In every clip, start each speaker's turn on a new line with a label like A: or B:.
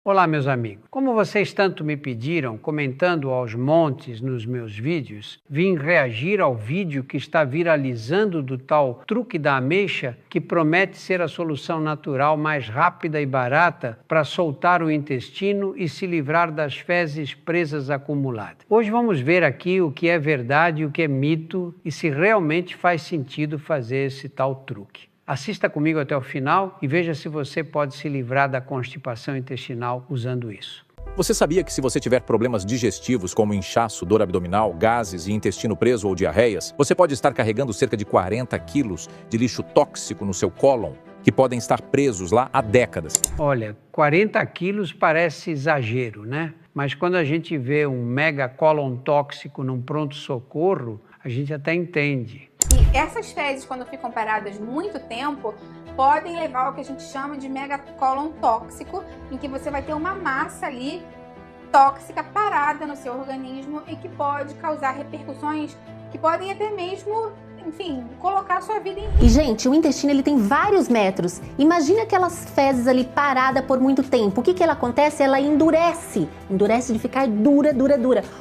A: Olá, meus amigos. Como vocês tanto me pediram, comentando aos montes nos meus vídeos, vim reagir ao vídeo que está viralizando do tal truque da ameixa, que promete ser a solução natural mais rápida e barata para soltar o intestino e se livrar das fezes presas acumuladas. Hoje vamos ver aqui o que é verdade e o que é mito e se realmente faz sentido fazer esse tal truque. Assista comigo até o final e veja se você pode se livrar da constipação intestinal usando isso.
B: Você sabia que se você tiver problemas digestivos como inchaço, dor abdominal, gases e intestino preso ou diarreias, você pode estar carregando cerca de 40 quilos de lixo tóxico no seu cólon, que podem estar presos lá há décadas?
A: Olha, 40 quilos parece exagero, né? Mas quando a gente vê um mega cólon tóxico num pronto-socorro, a gente até entende.
C: E essas fezes, quando ficam paradas muito tempo, podem levar ao que a gente chama de megacólon tóxico, em que você vai ter uma massa ali tóxica parada no seu organismo e que pode causar repercussões que podem até mesmo, enfim, colocar a sua vida em risco.
D: E, gente, o intestino ele tem vários metros. Imagina aquelas fezes ali parada por muito tempo. O que ela acontece? Ela endurece. Endurece de ficar dura,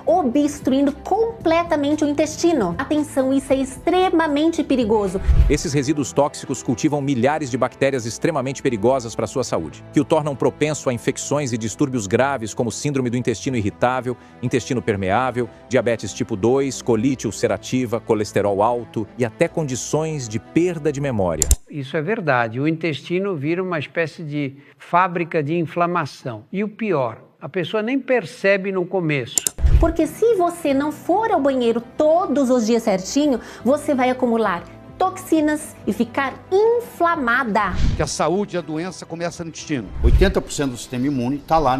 D: obstruindo completamente o intestino. Atenção, isso é extremamente perigoso.
B: Esses resíduos tóxicos cultivam milhares de bactérias extremamente perigosas para a sua saúde, que o tornam propenso a infecções e distúrbios graves como síndrome do intestino irritável, intestino permeável, diabetes tipo 2, colite ulcerativa, colesterol alto e até condições de perda de memória.
A: Isso é verdade. O intestino vira uma espécie de fábrica de inflamação. E o pior, a pessoa nem percebe no começo.
D: Porque se você não for ao banheiro todos os dias certinho, você vai acumular toxinas e ficar inflamada.
E: Que a saúde e a doença começam no intestino.
F: 80% do sistema imune está lá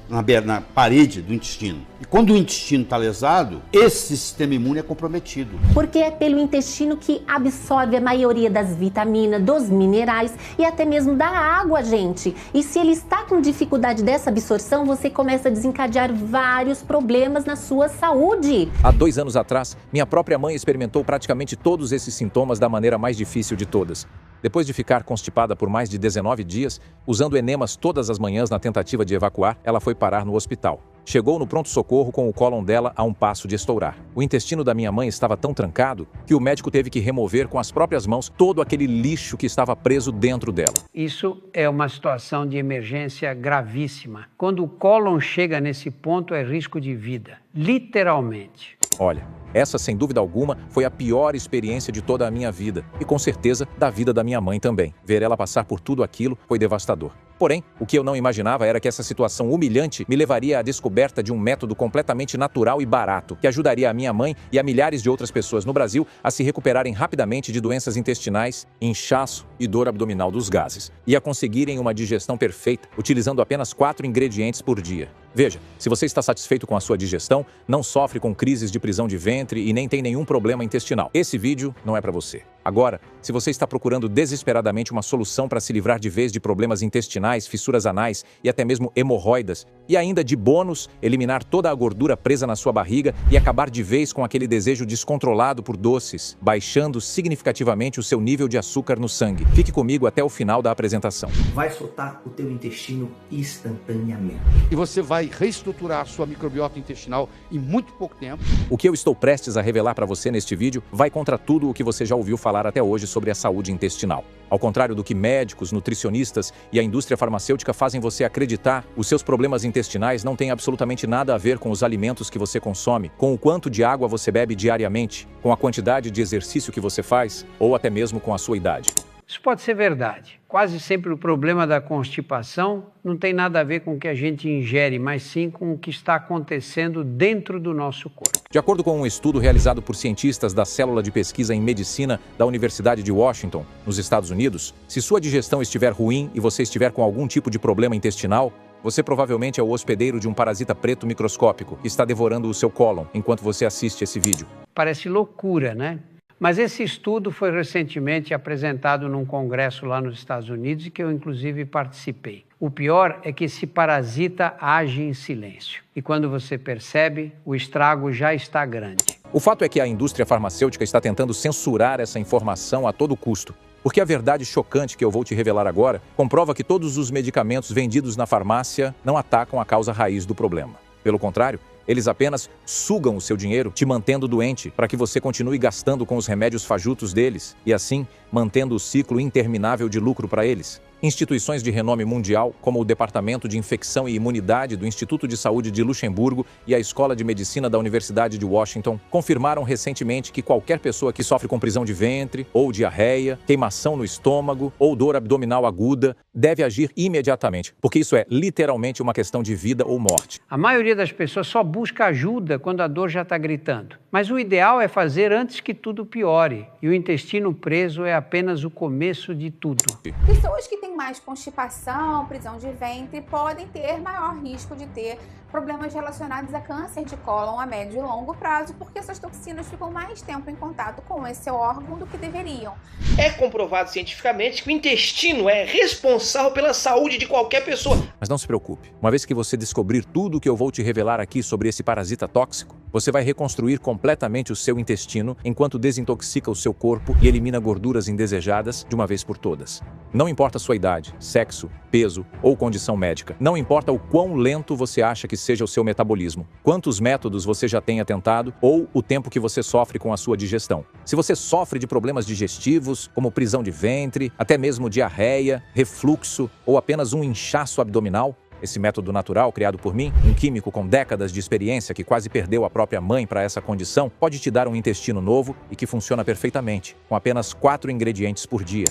F: na parede do intestino. E quando o intestino está lesado, esse sistema imune é comprometido.
D: Porque é pelo intestino que absorve a maioria das vitaminas, dos minerais e até mesmo da água, gente. E se ele está com dificuldade dessa absorção, você começa a desencadear vários problemas na sua saúde.
B: Há 2 anos atrás, minha própria mãe experimentou praticamente todos esses sintomas da maneira mais difícil de todas. Depois de ficar constipada por mais de 19 dias, usando enemas todas as manhãs na tentativa de evacuar, ela foi parar no hospital. Chegou no pronto-socorro com o cólon dela a um passo de estourar. O intestino da minha mãe estava tão trancado que o médico teve que remover com as próprias mãos todo aquele lixo que estava preso dentro dela.
A: Isso é uma situação de emergência gravíssima. Quando o cólon chega nesse ponto, é risco de vida, literalmente.
B: Olha, essa, sem dúvida alguma, foi a pior experiência de toda a minha vida e, com certeza, da vida da minha mãe também. Ver ela passar por tudo aquilo foi devastador. Porém, o que eu não imaginava era que essa situação humilhante me levaria à descoberta de um método completamente natural e barato, que ajudaria a minha mãe e a milhares de outras pessoas no Brasil a se recuperarem rapidamente de doenças intestinais, inchaço e dor abdominal dos gases, e a conseguirem uma digestão perfeita, utilizando apenas 4 ingredientes por dia. Veja, se você está satisfeito com a sua digestão, não sofre com crises de prisão de ventre e nem tem nenhum problema intestinal, esse vídeo não é para você. Agora, se você está procurando desesperadamente uma solução para se livrar de vez de problemas intestinais, fissuras anais e até mesmo hemorroidas, e ainda de bônus, eliminar toda a gordura presa na sua barriga e acabar de vez com aquele desejo descontrolado por doces, baixando significativamente o seu nível de açúcar no sangue. Fique comigo até o final da apresentação.
G: Vai soltar o teu intestino instantaneamente.
E: E você vai reestruturar a sua microbiota intestinal em muito pouco tempo.
B: O que eu estou prestes a revelar para você neste vídeo vai contra tudo o que você já ouviu falar até hoje sobre a saúde intestinal. Ao contrário do que médicos, nutricionistas e a indústria farmacêutica fazem você acreditar, os seus problemas intestinais não têm absolutamente nada a ver com os alimentos que você consome, com o quanto de água você bebe diariamente, com a quantidade de exercício que você faz ou até mesmo com a sua idade.
A: Isso pode ser verdade. Quase sempre o problema da constipação não tem nada a ver com o que a gente ingere, mas sim com o que está acontecendo dentro do nosso corpo.
B: De acordo com um estudo realizado por cientistas da Célula de Pesquisa em Medicina da Universidade de Washington, nos Estados Unidos, se sua digestão estiver ruim e você estiver com algum tipo de problema intestinal, você provavelmente é o hospedeiro de um parasita preto microscópico que está devorando o seu cólon enquanto você assiste esse vídeo.
A: Parece loucura, né? Mas esse estudo foi recentemente apresentado num congresso lá nos Estados Unidos e que eu inclusive participei. O pior é que esse parasita age em silêncio. E quando você percebe, o estrago já está grande.
B: O fato é que a indústria farmacêutica está tentando censurar essa informação a todo custo. Porque a verdade chocante que eu vou te revelar agora comprova que todos os medicamentos vendidos na farmácia não atacam a causa raiz do problema. Pelo contrário, eles apenas sugam o seu dinheiro, te mantendo doente, para que você continue gastando com os remédios fajutos deles e, assim, mantendo o ciclo interminável de lucro para eles. Instituições de renome mundial, como o Departamento de Infecção e Imunidade do Instituto de Saúde de Luxemburgo e a Escola de Medicina da Universidade de Washington, confirmaram recentemente que qualquer pessoa que sofre com prisão de ventre, ou diarreia, queimação no estômago ou dor abdominal aguda, deve agir imediatamente, porque isso é literalmente uma questão de vida ou morte.
A: A maioria das pessoas só busca ajuda quando a dor já está gritando. Mas o ideal é fazer antes que tudo piore, e o intestino preso é apenas o começo de tudo.
C: Pessoas que têm mais constipação, prisão de ventre, podem ter maior risco de ter problemas relacionados a câncer de cólon a médio e longo prazo, porque essas toxinas ficam mais tempo em contato com esse órgão do que deveriam.
H: É comprovado cientificamente que o intestino é responsável pela saúde de qualquer pessoa.
B: Mas não se preocupe, uma vez que você descobrir tudo o que eu vou te revelar aqui sobre esse parasita tóxico, você vai reconstruir completamente o seu intestino enquanto desintoxica o seu corpo e elimina gorduras indesejadas de uma vez por todas. Não importa a sua idade, sexo, peso ou condição médica. Não importa o quão lento você acha que seja o seu metabolismo, quantos métodos você já tenha tentado ou o tempo que você sofre com a sua digestão. Se você sofre de problemas digestivos, como prisão de ventre, até mesmo diarreia, refluxo ou apenas um inchaço abdominal, esse método natural, criado por mim, um químico com décadas de experiência que quase perdeu a própria mãe para essa condição, pode te dar um intestino novo e que funciona perfeitamente, com apenas 4 ingredientes por dia.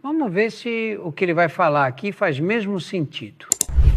A: Vamos ver se o que ele vai falar aqui faz mesmo sentido.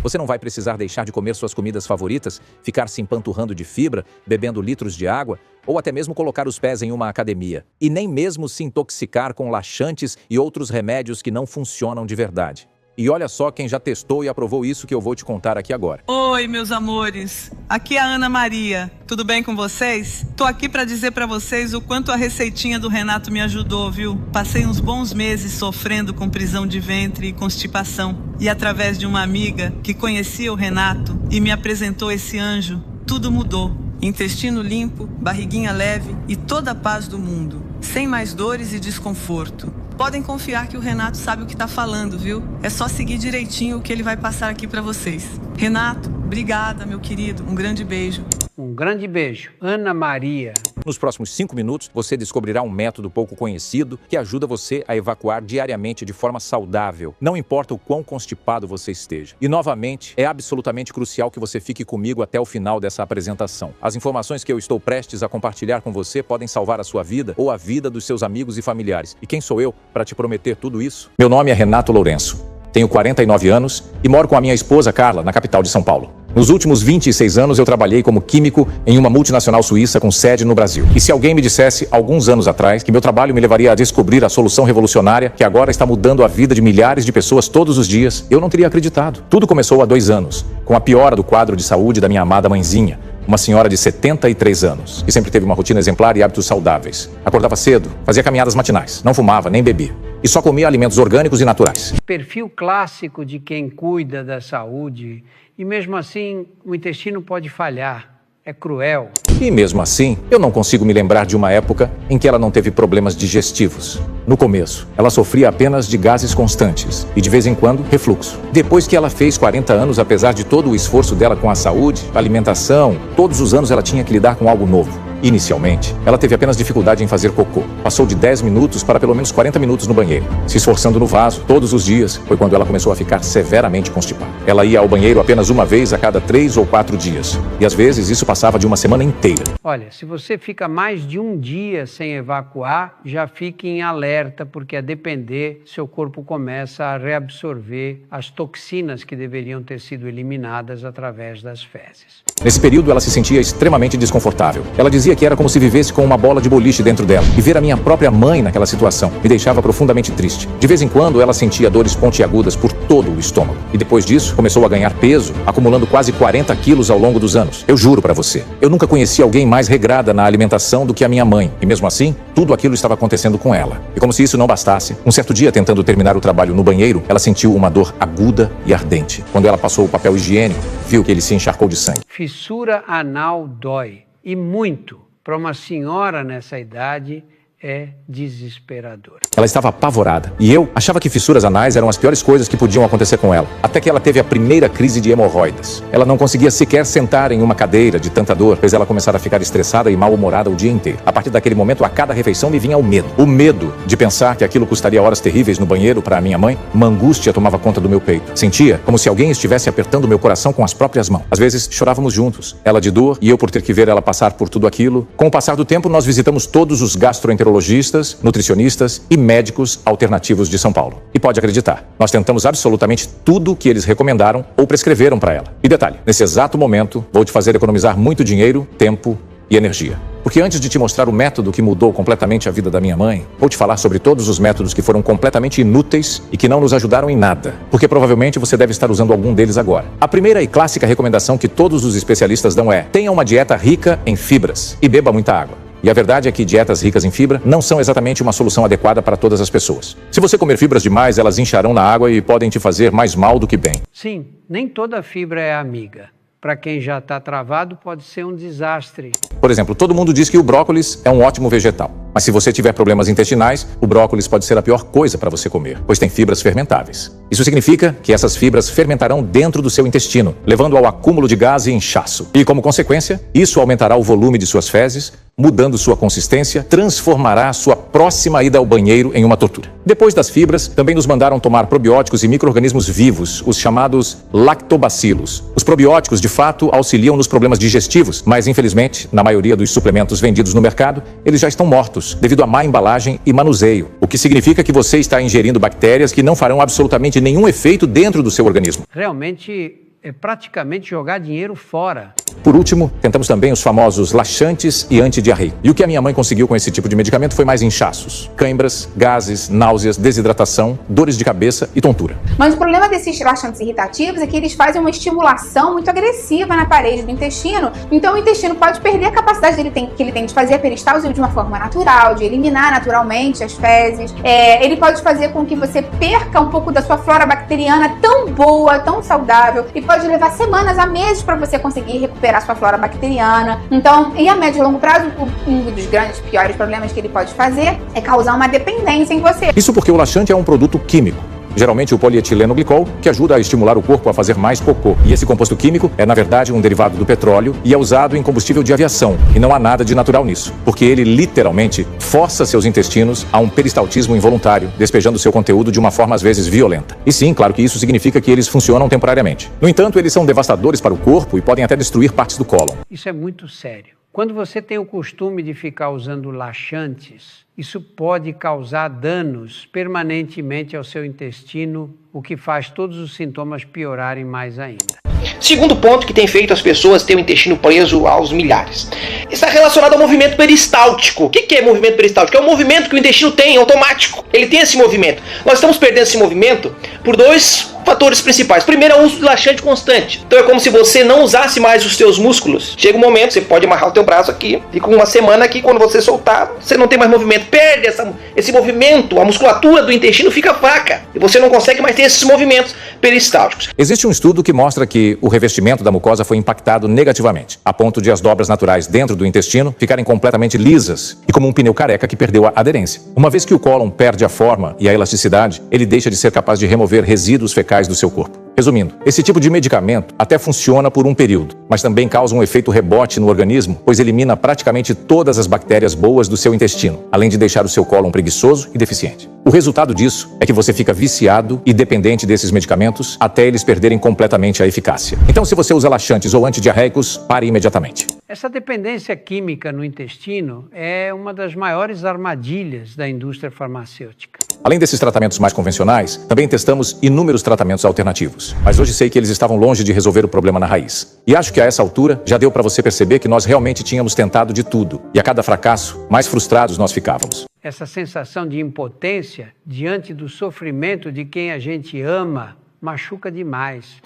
B: Você não vai precisar deixar de comer suas comidas favoritas, ficar se empanturrando de fibra, bebendo litros de água, ou até mesmo colocar os pés em uma academia. E nem mesmo se intoxicar com laxantes e outros remédios que não funcionam de verdade. E olha só quem já testou e aprovou isso que eu vou te contar aqui agora.
I: Oi, meus amores. Aqui é a Ana Maria. Tudo bem com vocês? Tô aqui para dizer para vocês o quanto a receitinha do Renato me ajudou, viu? Passei uns bons meses sofrendo com prisão de ventre e constipação. E através de uma amiga que conhecia o Renato e me apresentou esse anjo, tudo mudou. Intestino limpo, barriguinha leve e toda a paz do mundo. Sem mais dores e desconforto. Podem confiar que o Renato sabe o que está falando, viu? É só seguir direitinho o que ele vai passar aqui para vocês. Renato, obrigada, meu querido. Um grande beijo.
A: Um grande beijo. Ana Maria.
B: Nos próximos 5 minutos, você descobrirá um método pouco conhecido que ajuda você a evacuar diariamente de forma saudável, não importa o quão constipado você esteja. E, novamente, é absolutamente crucial que você fique comigo até o final dessa apresentação. As informações que eu estou prestes a compartilhar com você podem salvar a sua vida ou a vida dos seus amigos e familiares. E quem sou eu para te prometer tudo isso? Meu nome é Renato Lourenço. Tenho 49 anos e moro com a minha esposa Carla, na capital de São Paulo. Nos últimos 26 anos, eu trabalhei como químico em uma multinacional suíça com sede no Brasil. E se alguém me dissesse, alguns anos atrás, que meu trabalho me levaria a descobrir a solução revolucionária que agora está mudando a vida de milhares de pessoas todos os dias, eu não teria acreditado. Tudo começou há 2 anos, com a piora do quadro de saúde da minha amada mãezinha, uma senhora de 73 anos, que sempre teve uma rotina exemplar e hábitos saudáveis. Acordava cedo, fazia caminhadas matinais, não fumava nem bebia. E só comia alimentos orgânicos e naturais.
A: Perfil clássico de quem cuida da saúde. E mesmo assim, o intestino pode falhar. É cruel.
B: E mesmo assim, eu não consigo me lembrar de uma época em que ela não teve problemas digestivos. No começo, ela sofria apenas de gases constantes e, de vez em quando, refluxo. Depois que ela fez 40 anos, apesar de todo o esforço dela com a saúde, a alimentação, todos os anos ela tinha que lidar com algo novo. Inicialmente, ela teve apenas dificuldade em fazer cocô. Passou de 10 minutos para pelo menos 40 minutos no banheiro. Se esforçando no vaso, todos os dias, foi quando ela começou a ficar severamente constipada. Ela ia ao banheiro apenas uma vez a cada 3 ou 4 dias. E às vezes isso passava de uma semana inteira.
A: Olha, se você fica mais de um dia sem evacuar, já fique em alerta, porque a depender, seu corpo começa a reabsorver as toxinas que deveriam ter sido eliminadas através das fezes.
B: Nesse período, ela se sentia extremamente desconfortável. Ela dizia que era como se vivesse com uma bola de boliche dentro dela. E ver a minha própria mãe naquela situação me deixava profundamente triste. De vez em quando, ela sentia dores pontiagudas por todo o estômago. E depois disso, começou a ganhar peso, acumulando quase 40 quilos ao longo dos anos. Eu juro pra você, eu nunca conheci alguém mais regrada na alimentação do que a minha mãe. E mesmo assim, tudo aquilo estava acontecendo com ela. E como se isso não bastasse, um certo dia, tentando terminar o trabalho no banheiro, ela sentiu uma dor aguda e ardente. Quando ela passou o papel higiênico, viu que ele se encharcou de sangue.
A: Fissura anal dói, e muito. Para uma senhora nessa idade, é desesperador.
B: Ela estava apavorada. E eu achava que fissuras anais eram as piores coisas que podiam acontecer com ela. Até que ela teve a primeira crise de hemorroidas. Ela não conseguia sequer sentar em uma cadeira de tanta dor, fez ela começar a ficar estressada e mal-humorada o dia inteiro. A partir daquele momento, a cada refeição me vinha o medo. O medo de pensar que aquilo custaria horas terríveis no banheiro para a minha mãe. Uma angústia tomava conta do meu peito. Sentia como se alguém estivesse apertando meu coração com as próprias mãos. Às vezes, chorávamos juntos. Ela de dor e eu por ter que ver ela passar por tudo aquilo. Com o passar do tempo, nós visitamos todos os gastroenterologistas, nutricionistas e médicos alternativos de São Paulo. E pode acreditar, nós tentamos absolutamente tudo o que eles recomendaram ou prescreveram para ela. E detalhe, nesse exato momento, vou te fazer economizar muito dinheiro, tempo e energia. Porque antes de te mostrar o método que mudou completamente a vida da minha mãe, vou te falar sobre todos os métodos que foram completamente inúteis e que não nos ajudaram em nada. Porque provavelmente você deve estar usando algum deles agora. A primeira e clássica recomendação que todos os especialistas dão é: tenha uma dieta rica em fibras e beba muita água. E a verdade é que dietas ricas em fibra não são exatamente uma solução adequada para todas as pessoas. Se você comer fibras demais, elas incharão na água e podem te fazer mais mal do que bem.
A: Sim, nem toda fibra é amiga. Para quem já está travado, pode ser um desastre.
B: Por exemplo, todo mundo diz que o brócolis é um ótimo vegetal. Mas se você tiver problemas intestinais, o brócolis pode ser a pior coisa para você comer, pois tem fibras fermentáveis. Isso significa que essas fibras fermentarão dentro do seu intestino, levando ao acúmulo de gás e inchaço. E como consequência, isso aumentará o volume de suas fezes, mudando sua consistência, transformará sua próxima ida ao banheiro em uma tortura. Depois das fibras, também nos mandaram tomar probióticos e micro-organismos vivos, os chamados lactobacilos. Os probióticos, de fato, auxiliam nos problemas digestivos, mas infelizmente, na maioria dos suplementos vendidos no mercado, eles já estão mortos, devido à má embalagem e manuseio, o que significa que você está ingerindo bactérias que não farão absolutamente nenhum efeito dentro do seu organismo.
A: Realmente é praticamente jogar dinheiro fora.
B: Por último, tentamos também os famosos laxantes e antidiarreicos. E o que a minha mãe conseguiu com esse tipo de medicamento foi mais inchaços, cãibras, gases, náuseas, desidratação, dores de cabeça e tontura.
C: Mas o problema desses laxantes irritativos é que eles fazem uma estimulação muito agressiva na parede do intestino. Então o intestino pode perder a capacidade que ele tem de fazer a peristalse de uma forma natural, de eliminar naturalmente as fezes. Ele pode fazer com que você perca um pouco da sua flora bacteriana tão boa, tão saudável, e pode levar semanas a meses para você conseguir recuperar sua flora bacteriana. Então, e a médio e longo prazo, um dos grandes, piores problemas que ele pode fazer é causar uma dependência em você.
B: Isso porque o laxante é um produto químico, geralmente o polietilenoglicol, que ajuda a estimular o corpo a fazer mais cocô. E esse composto químico é, na verdade, um derivado do petróleo e é usado em combustível de aviação. E não há nada de natural nisso, porque ele literalmente força seus intestinos a um peristaltismo involuntário, despejando seu conteúdo de uma forma às vezes violenta. E sim, claro que isso significa que eles funcionam temporariamente. No entanto, eles são devastadores para o corpo e podem até destruir partes do cólon.
A: Isso é muito sério. Quando você tem o costume de ficar usando laxantes, isso pode causar danos permanentemente ao seu intestino, o que faz todos os sintomas piorarem mais ainda.
H: Segundo ponto que tem feito as pessoas ter o intestino preso aos milhares. Está relacionado ao movimento peristáltico. O que é movimento peristáltico? É um movimento que o intestino tem, automático. Ele tem esse movimento. Nós estamos perdendo esse movimento por dois fatores principais. Primeiro é o uso do laxante constante. Então é como se você não usasse mais os seus músculos. Chega um momento, você pode amarrar o teu braço aqui, fica uma semana aqui, quando você soltar, você não tem mais movimento. Perde esse movimento, a musculatura do intestino fica fraca. E você não consegue mais ter esses movimentos peristálticos.
B: Existe um estudo que mostra que o revestimento da mucosa foi impactado negativamente, a ponto de as dobras naturais dentro do intestino ficarem completamente lisas e como um pneu careca que perdeu a aderência. Uma vez que o cólon perde a forma e a elasticidade, ele deixa de ser capaz de remover resíduos fecais do seu corpo. Resumindo, esse tipo de medicamento até funciona por um período, mas também causa um efeito rebote no organismo, pois elimina praticamente todas as bactérias boas do seu intestino, além de deixar o seu cólon preguiçoso e deficiente. O resultado disso é que você fica viciado e dependente desses medicamentos até eles perderem completamente a eficácia. Então, se você usa laxantes ou antidiarreicos, pare imediatamente.
A: Essa dependência química no intestino é uma das maiores armadilhas da indústria farmacêutica.
B: Além desses tratamentos mais convencionais, também testamos inúmeros tratamentos alternativos. Mas hoje sei que eles estavam longe de resolver o problema na raiz. E acho que a essa altura já deu para você perceber que nós realmente tínhamos tentado de tudo. E a cada fracasso, mais frustrados nós ficávamos.
A: Essa sensação de impotência diante do sofrimento de quem a gente ama machuca demais.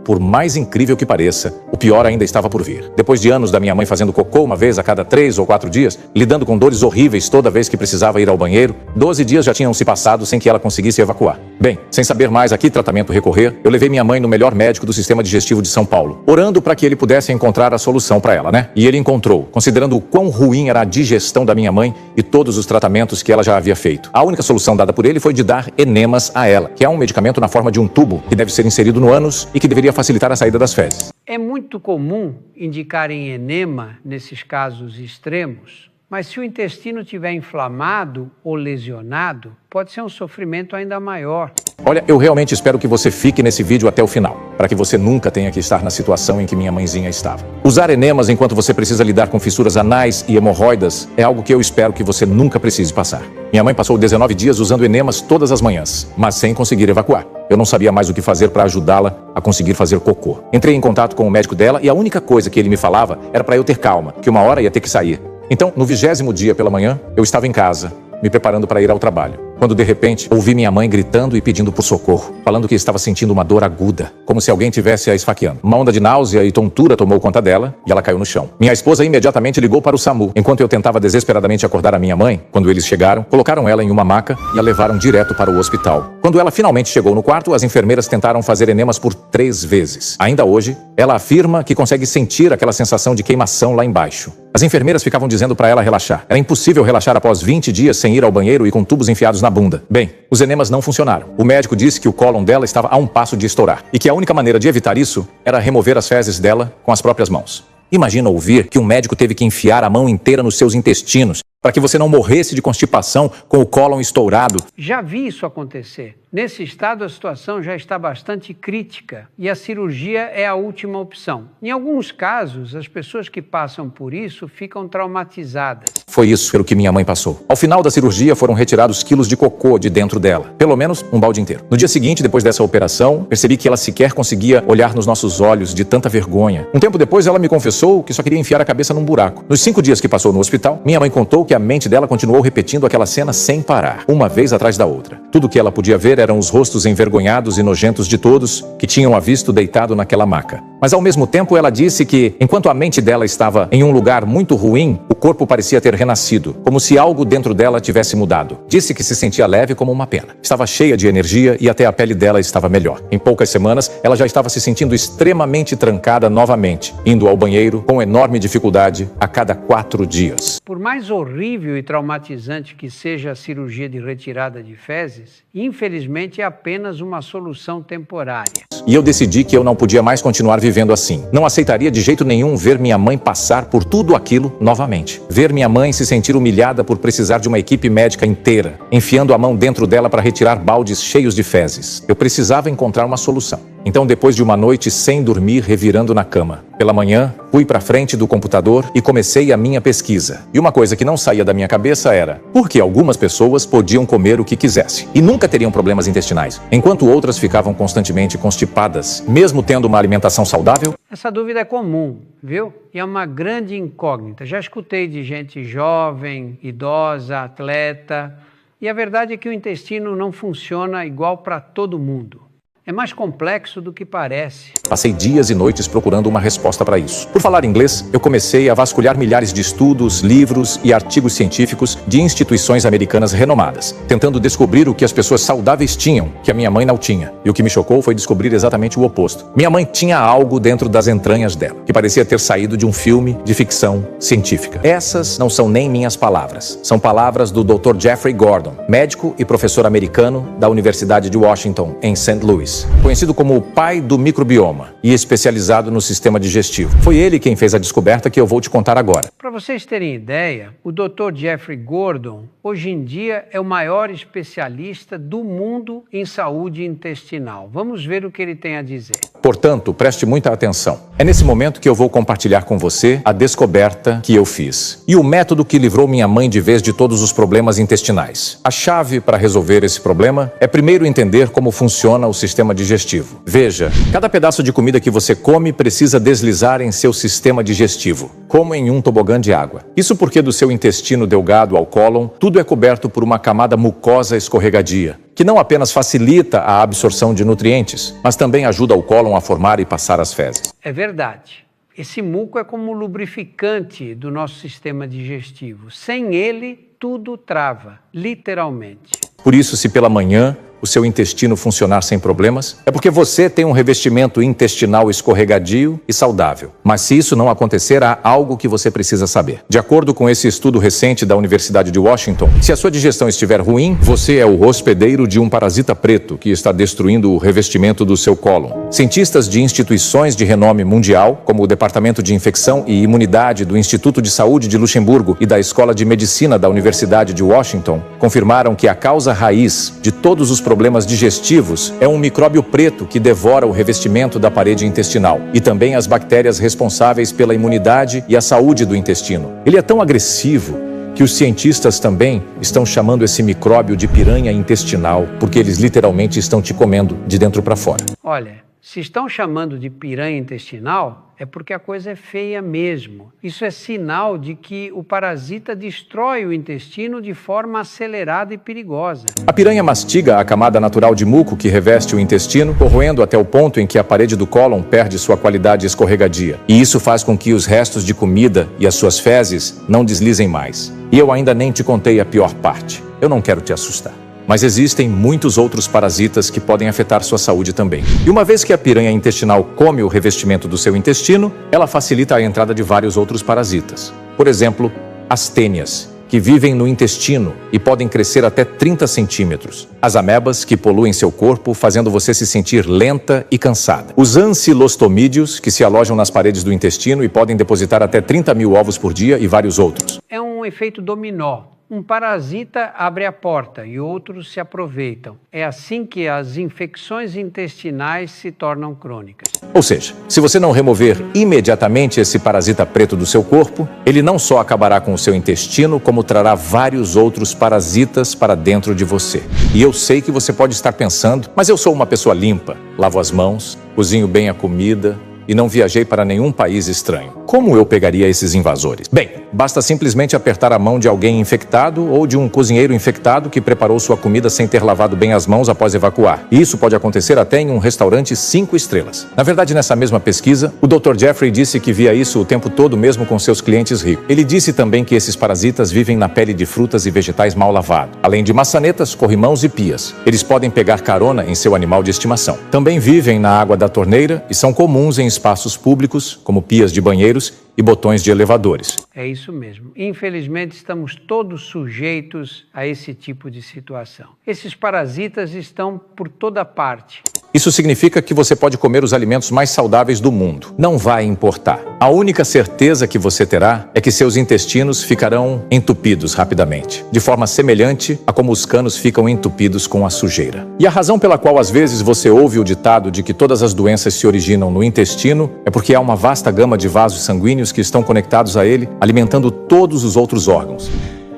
B: Por mais incrível que pareça, o pior ainda estava por vir. Depois de anos da minha mãe fazendo cocô uma vez a cada 3 ou 4 dias, lidando com dores horríveis toda vez que precisava ir ao banheiro, 12 dias já tinham se passado sem que ela conseguisse evacuar. Bem, sem saber mais a que tratamento recorrer, eu levei minha mãe no melhor médico do sistema digestivo de São Paulo, orando para que ele pudesse encontrar a solução para ela, né? E ele encontrou, considerando o quão ruim era a digestão da minha mãe e todos os tratamentos que ela já havia feito. A única solução dada por ele foi de dar enemas a ela, que é um medicamento na forma de um tubo que deve ser inserido no ânus e que deveria facilitar a saída das fezes.
A: É muito comum indicarem enema nesses casos extremos, mas se o intestino estiver inflamado ou lesionado, pode ser um sofrimento ainda maior.
B: Olha, eu realmente espero que você fique nesse vídeo até o final, para que você nunca tenha que estar na situação em que minha mãezinha estava. Usar enemas enquanto você precisa lidar com fissuras anais e hemorroidas é algo que eu espero que você nunca precise passar. Minha mãe passou 19 dias usando enemas todas as manhãs, mas sem conseguir evacuar. Eu não sabia mais o que fazer para ajudá-la a conseguir fazer cocô. Entrei em contato com o médico dela e a única coisa que ele me falava era para eu ter calma, que uma hora ia ter que sair. Então, no 20º dia pela manhã, eu estava em casa, me preparando para ir ao trabalho, quando de repente ouvi minha mãe gritando e pedindo por socorro, falando que estava sentindo uma dor aguda, como se alguém tivesse a esfaqueando. Uma onda de náusea e tontura tomou conta dela e ela caiu no chão. Minha esposa imediatamente ligou para o SAMU. Enquanto eu tentava desesperadamente acordar a minha mãe, quando eles chegaram, colocaram ela em uma maca e a levaram direto para o hospital. Quando ela finalmente chegou no quarto, as enfermeiras tentaram fazer enemas por 3 vezes. Ainda hoje, ela afirma que consegue sentir aquela sensação de queimação lá embaixo. As enfermeiras ficavam dizendo para ela relaxar. Era impossível relaxar após 20 dias sem ir ao banheiro e com tubos enfiados na bunda. Bem, os enemas não funcionaram. O médico disse que o cólon dela estava a um passo de estourar e que a única maneira de evitar isso era remover as fezes dela com as próprias mãos. Imagina ouvir que um médico teve que enfiar a mão inteira nos seus intestinos para que você não morresse de constipação com o cólon estourado.
A: Já vi isso acontecer. Nesse estado, a situação já está bastante crítica e a cirurgia é a última opção. Em alguns casos, as pessoas que passam por isso ficam traumatizadas.
B: Foi isso pelo que minha mãe passou. Ao final da cirurgia, foram retirados quilos de cocô de dentro dela. Pelo menos um balde inteiro. No dia seguinte, depois dessa operação, percebi que ela sequer conseguia olhar nos nossos olhos de tanta vergonha. Um tempo depois, ela me confessou que só queria enfiar a cabeça num buraco. Nos 5 dias que passou no hospital, minha mãe contou que a mente dela continuou repetindo aquela cena sem parar, uma vez atrás da outra. Tudo que ela podia ver eram os rostos envergonhados e nojentos de todos que tinham a visto deitado naquela maca. Mas ao mesmo tempo ela disse que, enquanto a mente dela estava em um lugar muito ruim, o corpo parecia ter renascido, como se algo dentro dela tivesse mudado. Disse que se sentia leve como uma pena. Estava cheia de energia e até a pele dela estava melhor. Em poucas semanas, ela já estava se sentindo extremamente trancada novamente, indo ao banheiro com enorme dificuldade a cada 4 dias.
A: Por mais horrível e traumatizante que seja a cirurgia de retirada de fezes, infelizmente é apenas uma solução temporária.
B: E eu decidi que eu não podia mais continuar vivendo assim. Não aceitaria de jeito nenhum ver minha mãe passar por tudo aquilo novamente. Ver minha mãe se sentir humilhada por precisar de uma equipe médica inteira, enfiando a mão dentro dela para retirar baldes cheios de fezes. Eu precisava encontrar uma solução. Então, depois de uma noite sem dormir, revirando na cama, pela manhã, fui para frente do computador e comecei a minha pesquisa. E uma coisa que não saía da minha cabeça era por que algumas pessoas podiam comer o que quisessem e nunca teriam problemas intestinais, enquanto outras ficavam constantemente constipadas, mesmo tendo uma alimentação saudável?
A: Essa dúvida é comum, viu? E é uma grande incógnita. Já escutei de gente jovem, idosa, atleta, e a verdade é que o intestino não funciona igual para todo mundo. É mais complexo do que parece.
B: Passei dias e noites procurando uma resposta para isso. Por falar inglês, eu comecei a vasculhar milhares de estudos, livros e artigos científicos de instituições americanas renomadas, tentando descobrir o que as pessoas saudáveis tinham, que a minha mãe não tinha. E o que me chocou foi descobrir exatamente o oposto. Minha mãe tinha algo dentro das entranhas dela, que parecia ter saído de um filme de ficção científica. Essas não são nem minhas palavras. São palavras do Dr. Jeffrey Gordon, médico e professor americano da Universidade de Washington, em St. Louis. Conhecido como o pai do microbioma e especializado no sistema digestivo. Foi ele quem fez a descoberta que eu vou te contar agora.
A: Para vocês terem ideia, o Dr. Jeffrey Gordon, hoje em dia, é o maior especialista do mundo em saúde intestinal. Vamos ver o que ele tem a dizer.
B: Portanto, preste muita atenção. É nesse momento que eu vou compartilhar com você a descoberta que eu fiz e o método que livrou minha mãe de vez de todos os problemas intestinais. A chave para resolver esse problema é primeiro entender como funciona o sistema sistema digestivo. Veja, cada pedaço de comida que você come precisa deslizar em seu sistema digestivo, como em um tobogã de água. Isso porque do seu intestino delgado ao cólon, tudo é coberto por uma camada mucosa escorregadia, que não apenas facilita a absorção de nutrientes, mas também ajuda o cólon a formar e passar as fezes.
A: É verdade. Esse muco é como o lubrificante do nosso sistema digestivo. Sem ele, tudo trava, literalmente.
B: Por isso, se pela manhã o seu intestino funcionar sem problemas, é porque você tem um revestimento intestinal escorregadio e saudável. Mas se isso não acontecer, há algo que você precisa saber. De acordo com esse estudo recente da Universidade de Washington, se a sua digestão estiver ruim, você é o hospedeiro de um parasita preto que está destruindo o revestimento do seu cólon. Cientistas de instituições de renome mundial, como o Departamento de Infecção e Imunidade do Instituto de Saúde de Luxemburgo e da Escola de Medicina da Universidade de Washington, confirmaram que a causa raiz de todos os problemas digestivos é um micróbio preto que devora o revestimento da parede intestinal e também as bactérias responsáveis pela imunidade e a saúde do intestino. Ele é tão agressivo que os cientistas também estão chamando esse micróbio de piranha intestinal, porque eles literalmente estão te comendo de dentro para fora.
A: Olha, se estão chamando de piranha intestinal, é porque a coisa é feia mesmo. Isso é sinal de que o parasita destrói o intestino de forma acelerada e perigosa.
B: A piranha mastiga a camada natural de muco que reveste o intestino, corroendo até o ponto em que a parede do cólon perde sua qualidade escorregadia. E isso faz com que os restos de comida e as suas fezes não deslizem mais. E eu ainda nem te contei a pior parte. Eu não quero te assustar. Mas existem muitos outros parasitas que podem afetar sua saúde também. E uma vez que a piranha intestinal come o revestimento do seu intestino, ela facilita a entrada de vários outros parasitas. Por exemplo, as tênias, que vivem no intestino e podem crescer até 30 centímetros. As amebas, que poluem seu corpo, fazendo você se sentir lenta e cansada. Os ancilostomídeos, que se alojam nas paredes do intestino e podem depositar até 30 mil ovos por dia, e vários outros.
A: É um efeito dominó. Um parasita abre a porta e outros se aproveitam. É assim que as infecções intestinais se tornam crônicas.
B: Ou seja, se você não remover imediatamente esse parasita preto do seu corpo, ele não só acabará com o seu intestino, como trará vários outros parasitas para dentro de você. E eu sei que você pode estar pensando, mas eu sou uma pessoa limpa, lavo as mãos, cozinho bem a comida e não viajei para nenhum país estranho. Como eu pegaria esses invasores? Bem, basta simplesmente apertar a mão de alguém infectado ou de um cozinheiro infectado que preparou sua comida sem ter lavado bem as mãos após evacuar. E isso pode acontecer até em um restaurante 5 estrelas. Na verdade, nessa mesma pesquisa, o Dr. Jeffrey disse que via isso o tempo todo mesmo com seus clientes ricos. Ele disse também que esses parasitas vivem na pele de frutas e vegetais mal lavados, além de maçanetas, corrimãos e pias. Eles podem pegar carona em seu animal de estimação. Também vivem na água da torneira e são comuns em espaços públicos, como pias de banheiros e botões de elevadores.
A: É isso mesmo. Infelizmente, estamos todos sujeitos a esse tipo de situação. Esses parasitas estão por toda parte.
B: Isso significa que você pode comer os alimentos mais saudáveis do mundo. Não vai importar. A única certeza que você terá é que seus intestinos ficarão entupidos rapidamente, de forma semelhante a como os canos ficam entupidos com a sujeira. E a razão pela qual às vezes você ouve o ditado de que todas as doenças se originam no intestino é porque há uma vasta gama de vasos sanguíneos que estão conectados a ele, alimentando todos os outros órgãos.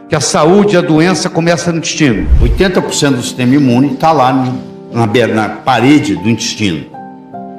E: Que a saúde e a doença começam no intestino.
F: 80% do sistema imune está lá na parede do intestino.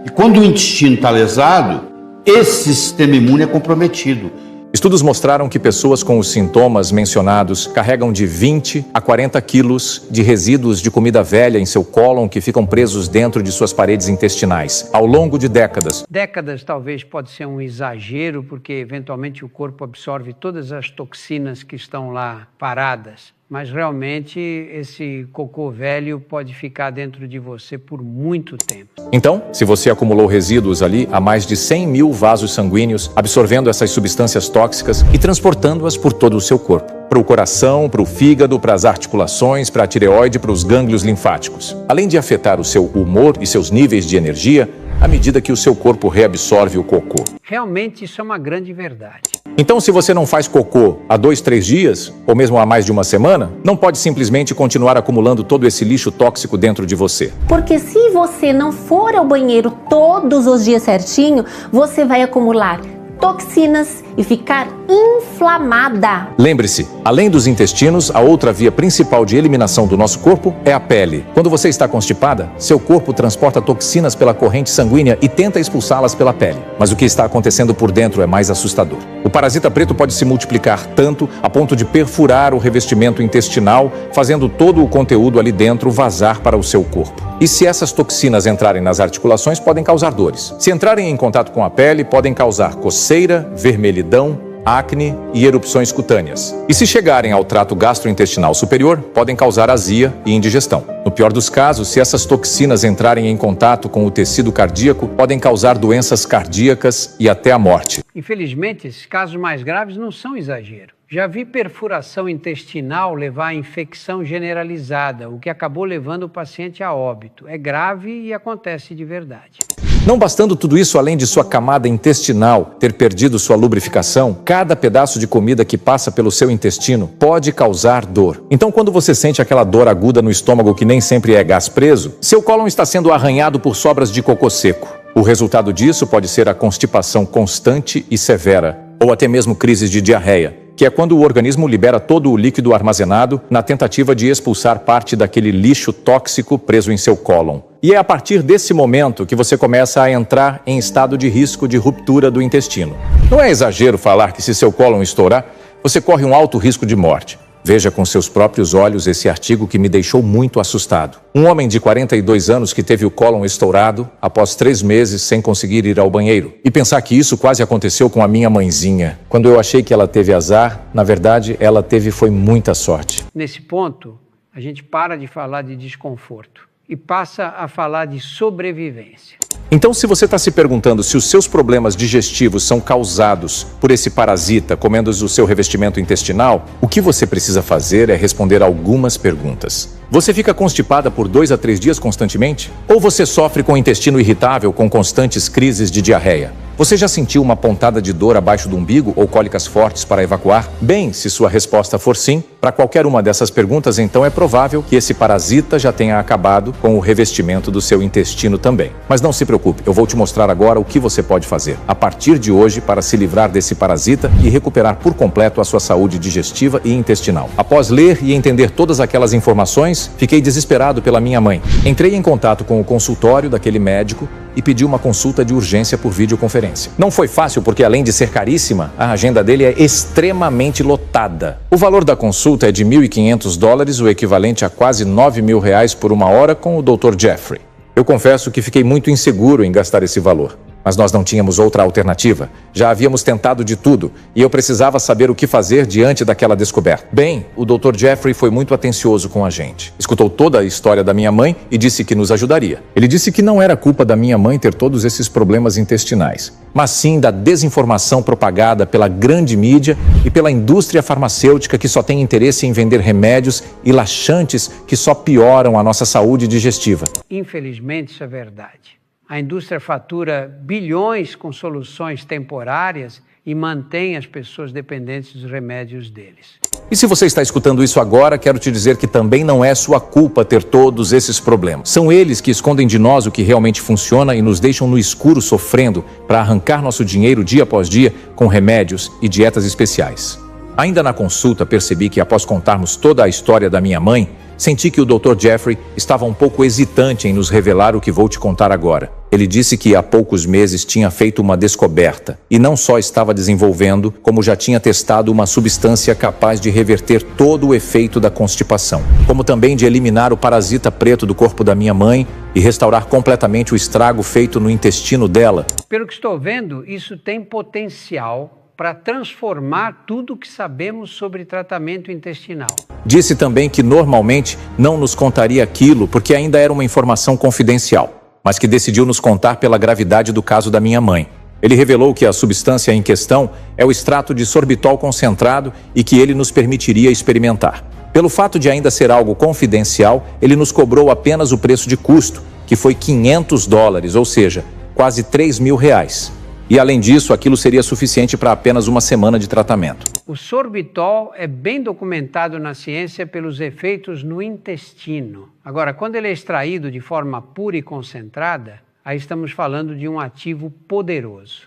F: E quando o intestino está lesado, esse sistema imune é comprometido.
B: Estudos mostraram que pessoas com os sintomas mencionados carregam de 20 a 40 quilos de resíduos de comida velha em seu cólon que ficam presos dentro de suas paredes intestinais ao longo de décadas.
A: Décadas talvez pode ser um exagero, porque eventualmente o corpo absorve todas as toxinas que estão lá paradas. Mas realmente esse cocô velho pode ficar dentro de você por muito tempo.
B: Então, se você acumulou resíduos ali, há mais de 100 mil vasos sanguíneos absorvendo essas substâncias tóxicas e transportando-as por todo o seu corpo. Para o coração, para o fígado, para as articulações, para a tireoide, para os gânglios linfáticos. Além de afetar o seu humor e seus níveis de energia, à medida que o seu corpo reabsorve o cocô.
A: Realmente isso é uma grande verdade.
B: Então, se você não faz cocô há 2, 3 dias, ou mesmo há mais de uma semana, não pode simplesmente continuar acumulando todo esse lixo tóxico dentro de você.
D: Porque se você não for ao banheiro todos os dias certinho, você vai acumular toxinas e ficar inflamada.
B: Lembre-se, além dos intestinos, a outra via principal de eliminação do nosso corpo é a pele. Quando você está constipada, seu corpo transporta toxinas pela corrente sanguínea e tenta expulsá-las pela pele. Mas o que está acontecendo por dentro é mais assustador. O parasita preto pode se multiplicar tanto a ponto de perfurar o revestimento intestinal, fazendo todo o conteúdo ali dentro vazar para o seu corpo. E se essas toxinas entrarem nas articulações, podem causar dores. Se entrarem em contato com a pele, podem causar coceira, vermelhidão, acne e erupções cutâneas. E se chegarem ao trato gastrointestinal superior, podem causar azia e indigestão. No pior dos casos, se essas toxinas entrarem em contato com o tecido cardíaco, podem causar doenças cardíacas e até a morte.
A: Infelizmente, esses casos mais graves não são exagero. Já vi perfuração intestinal levar a infecção generalizada, o que acabou levando o paciente a óbito. É grave e acontece de verdade.
B: Não bastando tudo isso, além de sua camada intestinal ter perdido sua lubrificação, cada pedaço de comida que passa pelo seu intestino pode causar dor. Então, quando você sente aquela dor aguda no estômago que nem sempre é gás preso, seu cólon está sendo arranhado por sobras de cocô seco. O resultado disso pode ser a constipação constante e severa, ou até mesmo crises de diarreia, que é quando o organismo libera todo o líquido armazenado na tentativa de expulsar parte daquele lixo tóxico preso em seu cólon. E é a partir desse momento que você começa a entrar em estado de risco de ruptura do intestino. Não é exagero falar que se seu cólon estourar, você corre um alto risco de morte. Veja com seus próprios olhos esse artigo que me deixou muito assustado. Um homem de 42 anos que teve o cólon estourado após 3 meses sem conseguir ir ao banheiro. E pensar que isso quase aconteceu com a minha mãezinha. Quando eu achei que ela teve azar, na verdade, ela foi muita sorte.
A: Nesse ponto, a gente para de falar de desconforto e passa a falar de sobrevivência.
B: Então, se você está se perguntando se os seus problemas digestivos são causados por esse parasita comendo o seu revestimento intestinal, o que você precisa fazer é responder algumas perguntas. Você fica constipada por 2 a 3 dias constantemente? Ou você sofre com intestino irritável com constantes crises de diarreia? Você já sentiu uma pontada de dor abaixo do umbigo ou cólicas fortes para evacuar? Bem, se sua resposta for sim, para qualquer uma dessas perguntas, então é provável que esse parasita já tenha acabado com o revestimento do seu intestino também. Mas não se preocupe, eu vou te mostrar agora o que você pode fazer a partir de hoje para se livrar desse parasita e recuperar por completo a sua saúde digestiva e intestinal. Após ler e entender todas aquelas informações, fiquei desesperado pela minha mãe. Entrei em contato com o consultório daquele médico e pedi uma consulta de urgência por videoconferência. Não foi fácil porque, além de ser caríssima, a agenda dele é extremamente lotada. O valor da consulta é de $1.500, o equivalente a quase R$9.000 por 1 hora com o Dr. Jeffrey. Eu confesso que fiquei muito inseguro em gastar esse valor. Mas nós não tínhamos outra alternativa. Já havíamos tentado de tudo e eu precisava saber o que fazer diante daquela descoberta. Bem, o Dr. Jeffrey foi muito atencioso com a gente. Escutou toda a história da minha mãe e disse que nos ajudaria. Ele disse que não era culpa da minha mãe ter todos esses problemas intestinais, mas sim da desinformação propagada pela grande mídia e pela indústria farmacêutica que só tem interesse em vender remédios e laxantes que só pioram a nossa saúde digestiva.
A: Infelizmente, isso é verdade. A indústria fatura bilhões com soluções temporárias e mantém as pessoas dependentes dos remédios deles.
B: E se você está escutando isso agora, quero te dizer que também não é sua culpa ter todos esses problemas. São eles que escondem de nós o que realmente funciona e nos deixam no escuro sofrendo para arrancar nosso dinheiro dia após dia com remédios e dietas especiais. Ainda na consulta, percebi que após contarmos toda a história da minha mãe, senti que o Dr. Jeffrey estava um pouco hesitante em nos revelar o que vou te contar agora. Ele disse que há poucos meses tinha feito uma descoberta e não só estava desenvolvendo, como já tinha testado uma substância capaz de reverter todo o efeito da constipação, como também de eliminar o parasita preto do corpo da minha mãe e restaurar completamente o estrago feito no intestino dela.
A: Pelo que estou vendo, isso tem potencial para transformar tudo o que sabemos sobre tratamento intestinal.
B: Disse também que normalmente não nos contaria aquilo porque ainda era uma informação confidencial, mas que decidiu nos contar pela gravidade do caso da minha mãe. Ele revelou que a substância em questão é o extrato de sorbitol concentrado e que ele nos permitiria experimentar. Pelo fato de ainda ser algo confidencial, ele nos cobrou apenas o preço de custo, que foi $500, ou seja, quase R$3.000. E além disso, aquilo seria suficiente para apenas 1 semana de tratamento.
A: O sorbitol é bem documentado na ciência pelos efeitos no intestino. Agora, quando ele é extraído de forma pura e concentrada, aí estamos falando de um ativo poderoso.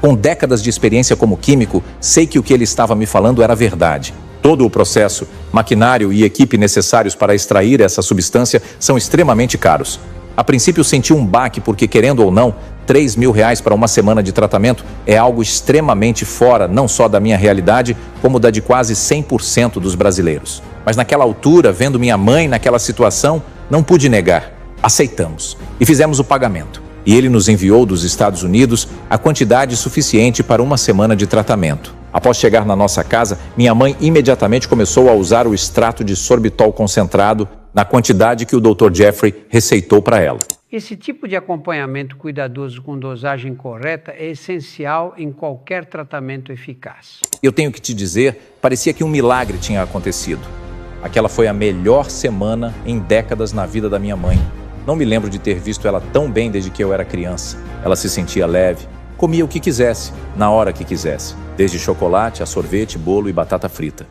B: Com décadas de experiência como químico, sei que o que ele estava me falando era verdade. Todo o processo, maquinário e equipe necessários para extrair essa substância são extremamente caros. A princípio senti um baque porque, querendo ou não, R$3.000 para uma semana de tratamento é algo extremamente fora não só da minha realidade, como da de quase 100% dos brasileiros. Mas naquela altura, vendo minha mãe naquela situação, não pude negar. Aceitamos e fizemos o pagamento. E ele nos enviou dos Estados Unidos a quantidade suficiente para uma semana de tratamento. Após chegar na nossa casa, minha mãe imediatamente começou a usar o extrato de sorbitol concentrado na quantidade que o Dr. Jeffrey receitou para ela.
A: Esse tipo de acompanhamento cuidadoso com dosagem correta é essencial em qualquer tratamento eficaz.
B: Eu tenho que te dizer, parecia que um milagre tinha acontecido. Aquela foi a melhor semana em décadas na vida da minha mãe. Não me lembro de ter visto ela tão bem desde que eu era criança. Ela se sentia leve, comia o que quisesse, na hora que quisesse, desde chocolate a sorvete, bolo e batata frita.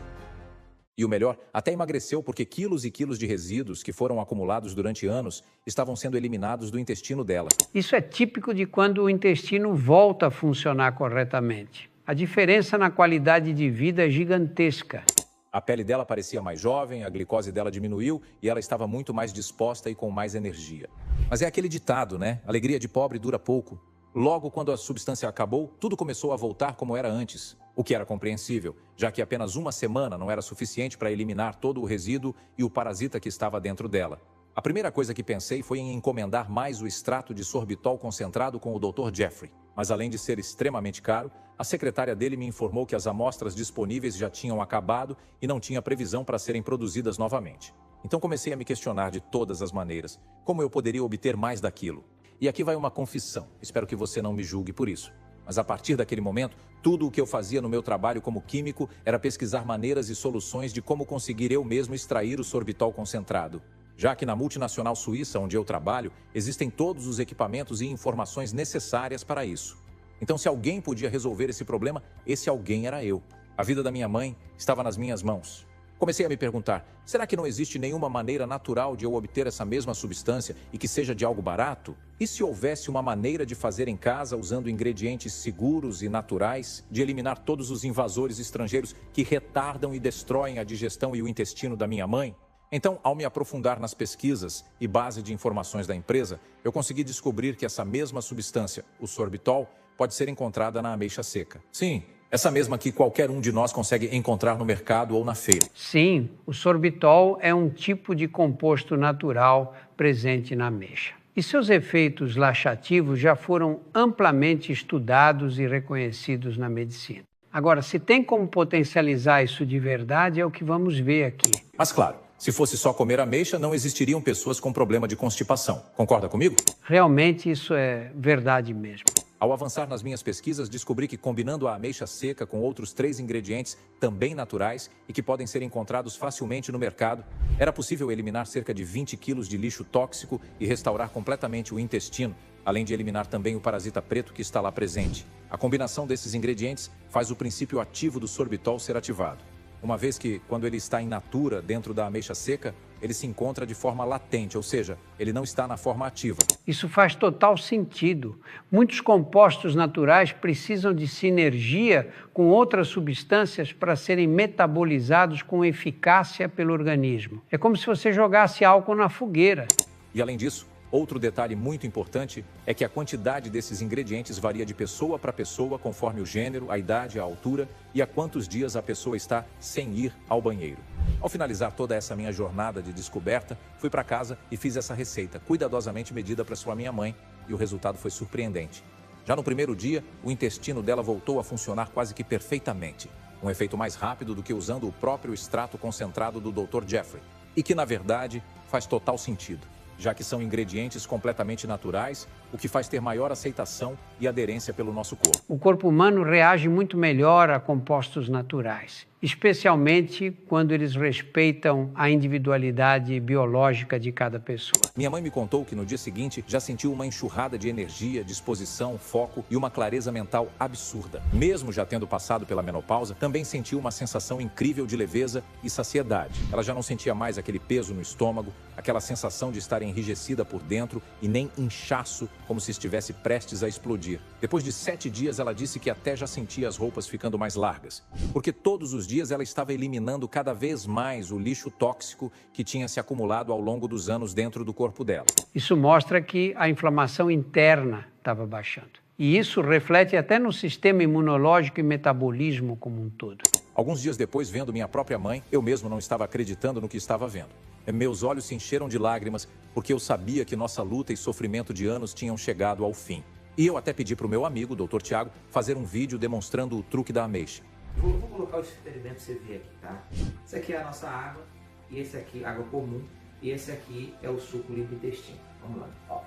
B: E o melhor, até emagreceu porque quilos e quilos de resíduos que foram acumulados durante anos estavam sendo eliminados do intestino dela.
A: Isso é típico de quando o intestino volta a funcionar corretamente. A diferença na qualidade de vida é gigantesca.
B: A pele dela parecia mais jovem, a glicose dela diminuiu e ela estava muito mais disposta e com mais energia. Mas é aquele ditado, né? Alegria de pobre dura pouco. Logo, quando a substância acabou, tudo começou a voltar como era antes. O que era compreensível, já que apenas uma semana não era suficiente para eliminar todo o resíduo e o parasita que estava dentro dela. A primeira coisa que pensei foi em encomendar mais o extrato de sorbitol concentrado com o Dr. Jeffrey. Mas além de ser extremamente caro, a secretária dele me informou que as amostras disponíveis já tinham acabado e não tinha previsão para serem produzidas novamente. Então comecei a me questionar de todas as maneiras, como eu poderia obter mais daquilo. E aqui vai uma confissão, espero que você não me julgue por isso. Mas a partir daquele momento, tudo o que eu fazia no meu trabalho como químico era pesquisar maneiras e soluções de como conseguir eu mesmo extrair o sorbitol concentrado. Já que na multinacional suíça, onde eu trabalho, existem todos os equipamentos e informações necessárias para isso. Então, se alguém podia resolver esse problema, esse alguém era eu. A vida da minha mãe estava nas minhas mãos. Comecei a me perguntar, será que não existe nenhuma maneira natural de eu obter essa mesma substância e que seja de algo barato? E se houvesse uma maneira de fazer em casa usando ingredientes seguros e naturais, de eliminar todos os invasores estrangeiros que retardam e destroem a digestão e o intestino da minha mãe? Então, ao me aprofundar nas pesquisas e base de informações da empresa, eu consegui descobrir que essa mesma substância, o sorbitol, pode ser encontrada na ameixa seca. Sim, essa mesma que qualquer um de nós consegue encontrar no mercado ou na feira.
A: Sim, o sorbitol é um tipo de composto natural presente na ameixa. E seus efeitos laxativos já foram amplamente estudados e reconhecidos na medicina. Agora, se tem como potencializar isso de verdade, é o que vamos ver aqui.
B: Mas claro, se fosse só comer ameixa, não existiriam pessoas com problema de constipação. Concorda comigo?
A: Realmente isso é verdade mesmo.
B: Ao avançar nas minhas pesquisas, descobri que combinando a ameixa seca com outros 3 ingredientes também naturais e que podem ser encontrados facilmente no mercado, era possível eliminar cerca de 20 quilos de lixo tóxico e restaurar completamente o intestino, além de eliminar também o parasita preto que está lá presente. A combinação desses ingredientes faz o princípio ativo do sorbitol ser ativado, uma vez que, quando ele está in natura dentro da ameixa seca, ele se encontra de forma latente, ou seja, ele não está na forma ativa.
A: Isso faz total sentido. Muitos compostos naturais precisam de sinergia com outras substâncias para serem metabolizados com eficácia pelo organismo. É como se você jogasse álcool na fogueira.
B: E além disso, outro detalhe muito importante é que a quantidade desses ingredientes varia de pessoa para pessoa conforme o gênero, a idade, a altura e a quantos dias a pessoa está sem ir ao banheiro. Ao finalizar toda essa minha jornada de descoberta, fui para casa e fiz essa receita cuidadosamente medida para sua minha mãe e o resultado foi surpreendente. Já no primeiro dia, o intestino dela voltou a funcionar quase que perfeitamente, um efeito mais rápido do que usando o próprio extrato concentrado do Dr. Jeffrey, e que na verdade faz total sentido, já que são ingredientes completamente naturais, o que faz ter maior aceitação e aderência pelo nosso corpo.
A: O corpo humano reage muito melhor a compostos naturais. especialmente quando eles respeitam a individualidade biológica de cada pessoa.
B: Minha mãe me contou que no dia seguinte já sentiu uma enxurrada de energia, disposição, foco e uma clareza mental absurda. Mesmo já tendo passado pela menopausa, também sentiu uma sensação incrível de leveza e saciedade. Ela já não sentia mais aquele peso no estômago, aquela sensação de estar enrijecida por dentro e nem inchaço, como se estivesse prestes a explodir. Depois de 7 dias, ela disse que até já sentia as roupas ficando mais largas, porque todos os dias ela estava eliminando cada vez mais o lixo tóxico que tinha se acumulado ao longo dos anos dentro do corpo dela.
A: Isso mostra que a inflamação interna estava baixando. E isso reflete até no sistema imunológico e metabolismo como um todo.
B: Alguns dias depois, vendo minha própria mãe, eu mesmo não estava acreditando no que estava vendo. Meus olhos se encheram de lágrimas, porque eu sabia que nossa luta e sofrimento de anos tinham chegado ao fim. E eu até pedi para o meu amigo, o Dr. Tiago, fazer um vídeo demonstrando o truque da ameixa.
G: Vou colocar o experimento para você ver aqui, tá? Esse aqui é a nossa água, e esse aqui, água comum, e esse aqui é o suco limpo intestino. Vamos lá, ó.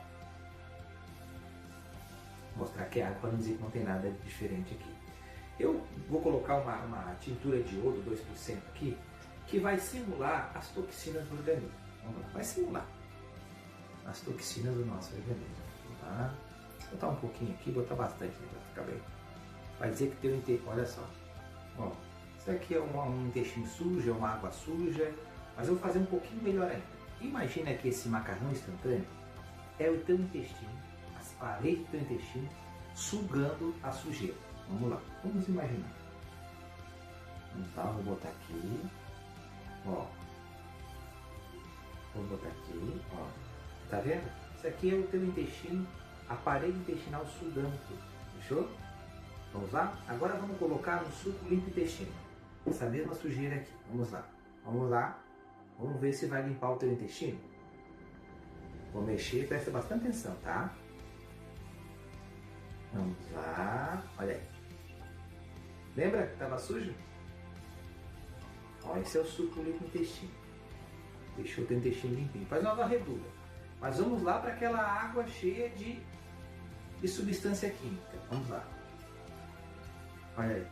G: Vou mostrar que é água para não dizer que não tem nada diferente aqui. Eu vou colocar uma tintura de iodo, 2% aqui, que vai simular as toxinas do organismo. Vamos lá, vai simular as toxinas do nosso organismo. Tá? Vou botar um pouquinho aqui, botar bastante, né, para ficar bem. Vai dizer que tem um intestino, olha só. Ó, isso aqui é um intestino sujo, é uma água suja, mas eu vou fazer um pouquinho melhor ainda. Imagina que esse macarrão instantâneo é o teu intestino, as paredes do teu intestino, sugando a sujeira. Vamos lá, vamos imaginar. Então, vou botar aqui, ó. Vou botar aqui, ó. Tá vendo? Isso aqui é o teu intestino, a parede intestinal sugando tudo. Fechou? Vamos lá? Agora vamos colocar no suco limpo intestino. Essa mesma sujeira aqui. Vamos lá. Vamos lá. Vamos ver se vai limpar o teu intestino. Vou mexer, presta bastante atenção, tá? Vamos lá. Olha aí. Lembra que estava sujo? Ó, esse é o suco limpo intestino. Deixou o teu intestino limpinho. Faz uma varredura. Mas vamos lá para aquela água cheia de substância química. Vamos lá. Olha aí.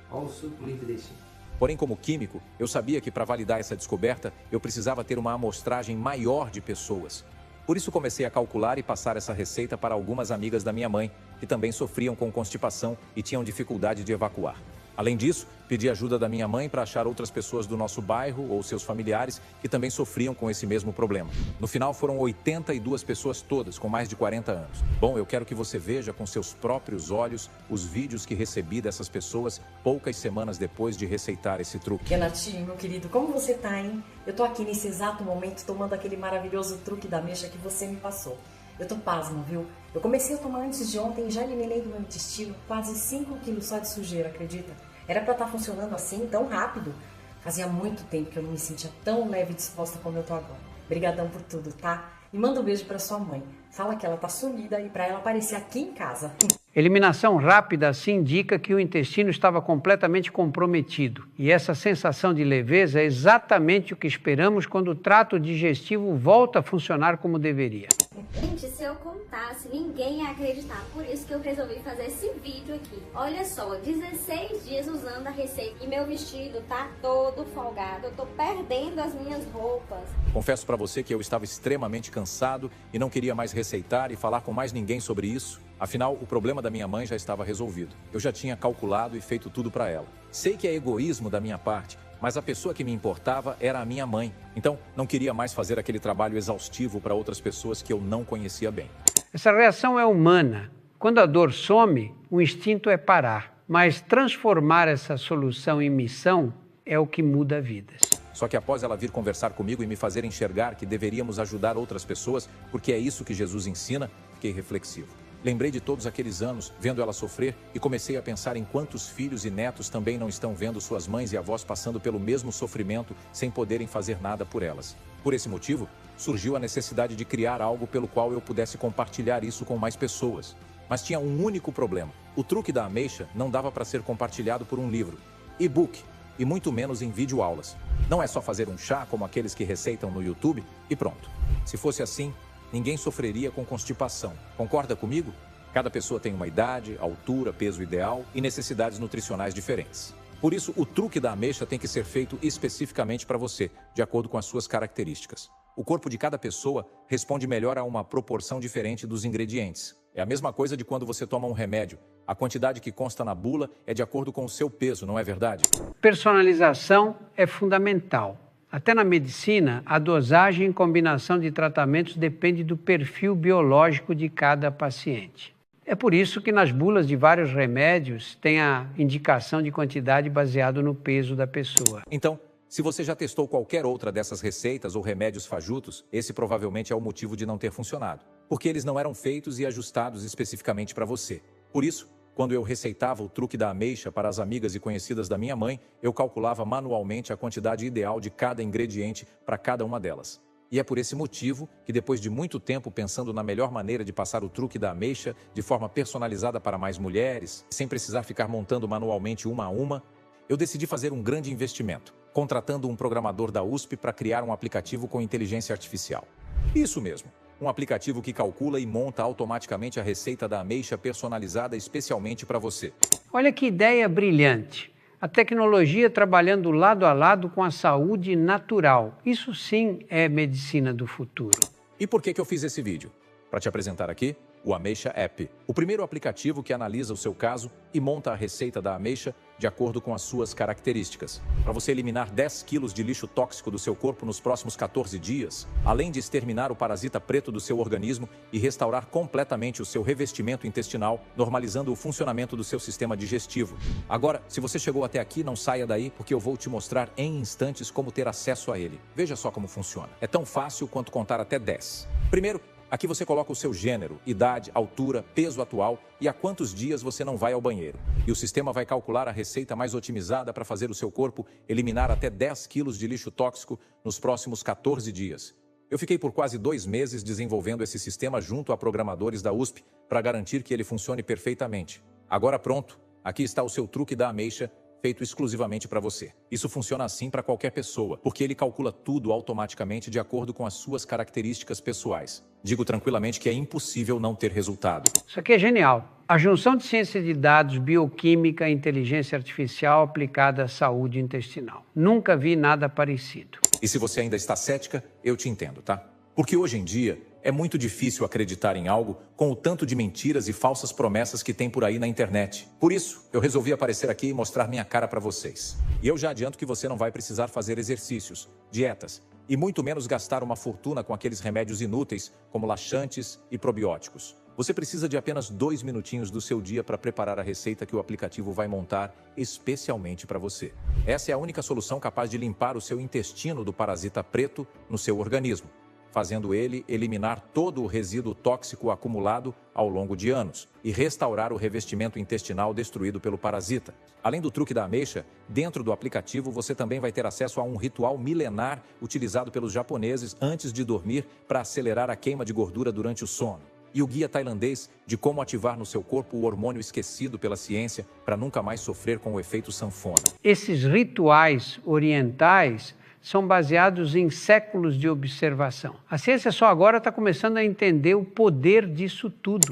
G: Olha o suco limpo intestino.
B: Porém, como químico, eu sabia que para validar essa descoberta, eu precisava ter uma amostragem maior de pessoas. Por isso comecei a calcular e passar essa receita para algumas amigas da minha mãe, que também sofriam com constipação e tinham dificuldade de evacuar. Além disso, pedi ajuda da minha mãe para achar outras pessoas do nosso bairro ou seus familiares que também sofriam com esse mesmo problema. No final, foram 82 pessoas todas, com mais de 40 anos. Bom, eu quero que você veja com seus próprios olhos os vídeos que recebi dessas pessoas poucas semanas depois de receitar esse truque.
J: Renatinho, meu querido, como você tá, hein? Eu tô aqui nesse exato momento tomando aquele maravilhoso truque da ameixa que você me passou. Eu tô pasma, viu? Eu comecei a tomar antes de ontem e já eliminei do meu intestino quase 5 quilos só de sujeira, acredita? Era pra estar funcionando assim, tão rápido. Fazia muito tempo que eu não me sentia tão leve e disposta como eu tô agora. Obrigadão por tudo, tá? E manda um beijo pra sua mãe. Fala que ela tá sumida e pra ela aparecer aqui em casa.
A: Eliminação rápida assim indica que o intestino estava completamente comprometido. E essa sensação de leveza é exatamente o que esperamos quando o trato digestivo volta a funcionar como deveria.
K: Gente, se eu contasse, ninguém ia acreditar. Por isso que eu resolvi fazer esse vídeo aqui. Olha só, 16 dias usando a receita e meu vestido tá todo folgado. Eu tô perdendo as minhas roupas.
B: Confesso para você que eu estava extremamente cansado e não queria mais receitar e falar com mais ninguém sobre isso. Afinal, o problema da minha mãe já estava resolvido. Eu já tinha calculado e feito tudo para ela. Sei que é egoísmo da minha parte, mas a pessoa que me importava era a minha mãe. Então, não queria mais fazer aquele trabalho exaustivo para outras pessoas que eu não conhecia bem.
A: Essa reação é humana. Quando a dor some, o instinto é parar. Mas transformar essa solução em missão é o que muda vidas.
B: Só que após ela vir conversar comigo e me fazer enxergar que deveríamos ajudar outras pessoas, porque é isso que Jesus ensina, fiquei reflexivo. Lembrei de todos aqueles anos, vendo ela sofrer, e comecei a pensar em quantos filhos e netos também não estão vendo suas mães e avós passando pelo mesmo sofrimento sem poderem fazer nada por elas. Por esse motivo, surgiu a necessidade de criar algo pelo qual eu pudesse compartilhar isso com mais pessoas. Mas tinha um único problema. O truque da ameixa não dava para ser compartilhado por um livro, e-book, e muito menos em videoaulas. Não é só fazer um chá como aqueles que receitam no YouTube e pronto. Se fosse assim, ninguém sofreria com constipação. Concorda comigo? Cada pessoa tem uma idade, altura, peso ideal e necessidades nutricionais diferentes. Por isso, o truque da ameixa tem que ser feito especificamente para você, de acordo com as suas características. O corpo de cada pessoa responde melhor a uma proporção diferente dos ingredientes. É a mesma coisa de quando você toma um remédio. A quantidade que consta na bula é de acordo com o seu peso, não é verdade?
A: Personalização é fundamental. Até na medicina, a dosagem e combinação de tratamentos depende do perfil biológico de cada paciente. É por isso que nas bulas de vários remédios tem a indicação de quantidade baseado no peso da pessoa.
B: Então, se você já testou qualquer outra dessas receitas ou remédios fajutos, esse provavelmente é o motivo de não ter funcionado, porque eles não eram feitos e ajustados especificamente para você. Por isso, quando eu receitava o truque da ameixa para as amigas e conhecidas da minha mãe, eu calculava manualmente a quantidade ideal de cada ingrediente para cada uma delas. E é por esse motivo que, depois de muito tempo pensando na melhor maneira de passar o truque da ameixa de forma personalizada para mais mulheres, sem precisar ficar montando manualmente uma a uma, eu decidi fazer um grande investimento, contratando um programador da USP para criar um aplicativo com inteligência artificial. Isso mesmo, um aplicativo que calcula e monta automaticamente a receita da ameixa personalizada especialmente para você.
A: Olha que ideia brilhante! A tecnologia trabalhando lado a lado com a saúde natural. Isso sim é medicina do futuro.
B: E por que eu fiz esse vídeo? Para te apresentar aqui, o Ameixa App, o primeiro aplicativo que analisa o seu caso e monta a receita da ameixa de acordo com as suas características. Para você eliminar 10 quilos de lixo tóxico do seu corpo nos próximos 14 dias, além de exterminar o parasita preto do seu organismo e restaurar completamente o seu revestimento intestinal, normalizando o funcionamento do seu sistema digestivo. Agora, se você chegou até aqui, não saia daí, porque eu vou te mostrar em instantes como ter acesso a ele. Veja só como funciona. É tão fácil quanto contar até 10. Primeiro, aqui você coloca o seu gênero, idade, altura, peso atual e há quantos dias você não vai ao banheiro. E o sistema vai calcular a receita mais otimizada para fazer o seu corpo eliminar até 10 quilos de lixo tóxico nos próximos 14 dias. Eu fiquei por quase 2 meses desenvolvendo esse sistema junto a programadores da USP para garantir que ele funcione perfeitamente. Agora pronto, aqui está o seu truque da ameixa, feito exclusivamente para você. Isso funciona assim para qualquer pessoa, porque ele calcula tudo automaticamente de acordo com as suas características pessoais. Digo tranquilamente que é impossível não ter resultado.
A: Isso aqui é genial. A junção de ciência de dados, bioquímica e inteligência artificial aplicada à saúde intestinal. Nunca vi nada parecido.
B: E se você ainda está cética, eu te entendo, tá? Porque hoje em dia é muito difícil acreditar em algo com o tanto de mentiras e falsas promessas que tem por aí na internet. Por isso, eu resolvi aparecer aqui e mostrar minha cara para vocês. E eu já adianto que você não vai precisar fazer exercícios, dietas e muito menos gastar uma fortuna com aqueles remédios inúteis como laxantes e probióticos. Você precisa de apenas 2 minutinhos do seu dia para preparar a receita que o aplicativo vai montar especialmente para você. Essa é a única solução capaz de limpar o seu intestino do parasita preto no seu organismo, fazendo ele eliminar todo o resíduo tóxico acumulado ao longo de anos e restaurar o revestimento intestinal destruído pelo parasita. Além do truque da ameixa, dentro do aplicativo você também vai ter acesso a um ritual milenar utilizado pelos japoneses antes de dormir para acelerar a queima de gordura durante o sono. E o guia tailandês de como ativar no seu corpo o hormônio esquecido pela ciência para nunca mais sofrer com o efeito sanfona.
A: Esses rituais orientais são baseados em séculos de observação. A ciência só agora está começando a entender o poder disso tudo.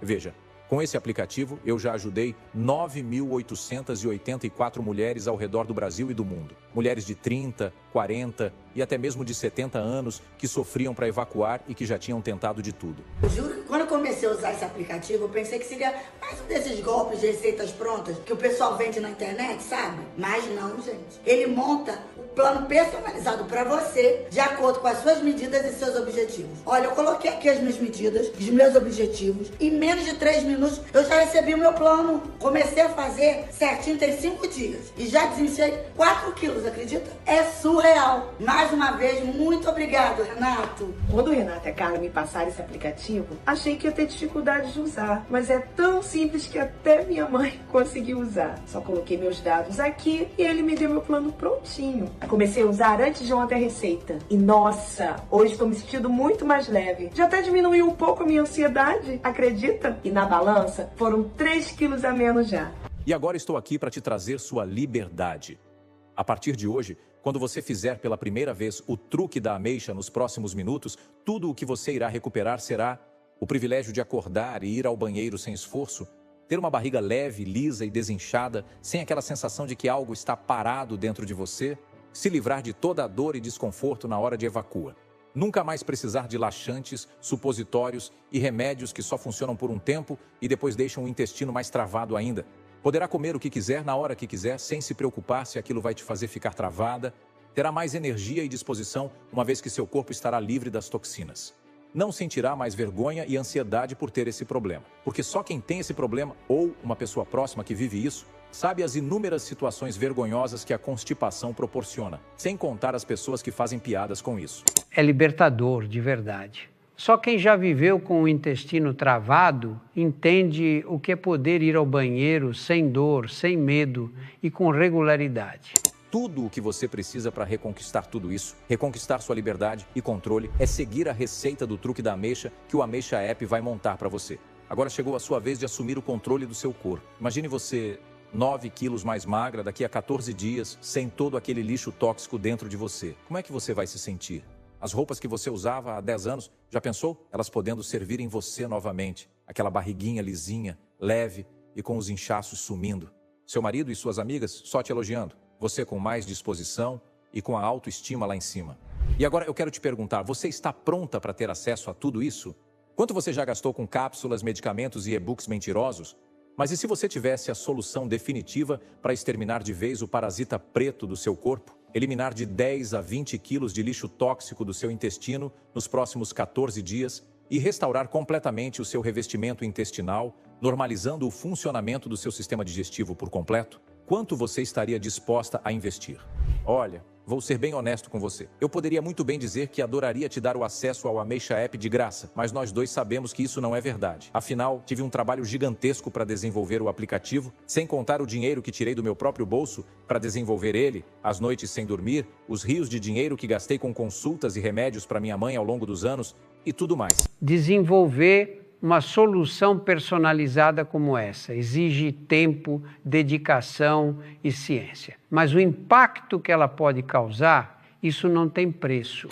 B: Veja, com esse aplicativo eu já ajudei 9.884 mulheres ao redor do Brasil e do mundo. Mulheres de 30, 40 e até mesmo de 70 anos que sofriam para evacuar e que já tinham tentado de tudo.
L: Eu juro que quando eu comecei a usar esse aplicativo, eu pensei que seria mais um desses golpes de receitas prontas que o pessoal vende na internet, sabe? Mas não, gente. Ele monta o plano personalizado para você, de acordo com as suas medidas e seus objetivos. Olha, eu coloquei aqui as minhas medidas, os meus objetivos, e em menos de 3 minutos eu já recebi o meu plano. Comecei a fazer certinho, tem 5 dias. E já desinchei 4 quilos, acredita? É surreal. Mais uma vez, muito obrigado, Renato.
M: Quando o Renato e a Carla me passaram esse aplicativo, achei que ia ter dificuldade de usar. Mas é tão simples que até minha mãe conseguiu usar. Só coloquei meus dados aqui e ele me deu meu plano prontinho. Comecei a usar antes de ontem a receita. E nossa, hoje estou me sentindo muito mais leve. Já até diminuiu um pouco a minha ansiedade, acredita? E na balança, foram 3 quilos a menos já.
B: E agora estou aqui para te trazer sua liberdade. A partir de hoje, quando você fizer pela primeira vez o truque da ameixa nos próximos minutos, tudo o que você irá recuperar será o privilégio de acordar e ir ao banheiro sem esforço, Ter uma barriga leve, lisa e desinchada, sem aquela sensação de que algo está parado dentro de você. Se livrar de toda a dor e desconforto na hora de evacua. Nunca mais precisar de laxantes, supositórios e remédios que só funcionam por um tempo e depois deixam o intestino mais travado ainda. Poderá comer o que quiser na hora que quiser, sem se preocupar se aquilo vai te fazer ficar travada. Terá mais energia e disposição, uma vez que seu corpo estará livre das toxinas. Não sentirá mais vergonha e ansiedade por ter esse problema. Porque só quem tem esse problema, ou uma pessoa próxima que vive isso, sabe as inúmeras situações vergonhosas que a constipação proporciona, sem contar as pessoas que fazem piadas com isso.
A: É libertador, de verdade. Só quem já viveu com o intestino travado entende o que é poder ir ao banheiro sem dor, sem medo e com regularidade.
B: Tudo o que você precisa para reconquistar tudo isso, reconquistar sua liberdade e controle, é seguir a receita do truque da ameixa que o Ameixa App vai montar para você. Agora chegou a sua vez de assumir o controle do seu corpo. Imagine você 9 quilos mais magra daqui a 14 dias, sem todo aquele lixo tóxico dentro de você. Como é que você vai se sentir? As roupas que você usava há 10 anos, já pensou? Elas podendo servir em você novamente. Aquela barriguinha lisinha, leve e com os inchaços sumindo. Seu marido e suas amigas só te elogiando. Você com mais disposição e com a autoestima lá em cima. E agora eu quero te perguntar, você está pronta para ter acesso a tudo isso? Quanto você já gastou com cápsulas, medicamentos e e-books mentirosos? Mas e se você tivesse a solução definitiva para exterminar de vez o parasita preto do seu corpo? Eliminar de 10 a 20 quilos de lixo tóxico do seu intestino nos próximos 14 dias e restaurar completamente o seu revestimento intestinal, normalizando o funcionamento do seu sistema digestivo por completo? Quanto você estaria disposta a investir? Olha, vou ser bem honesto com você. Eu poderia muito bem dizer que adoraria te dar o acesso ao Ameixa App de graça, mas nós dois sabemos que isso não é verdade. Afinal, tive um trabalho gigantesco para desenvolver o aplicativo, sem contar o dinheiro que tirei do meu próprio bolso para desenvolver ele, as noites sem dormir, os rios de dinheiro que gastei com consultas e remédios para minha mãe ao longo dos anos e tudo mais.
A: Desenvolver uma solução personalizada como essa exige tempo, dedicação e ciência. Mas o impacto que ela pode causar, isso não tem preço.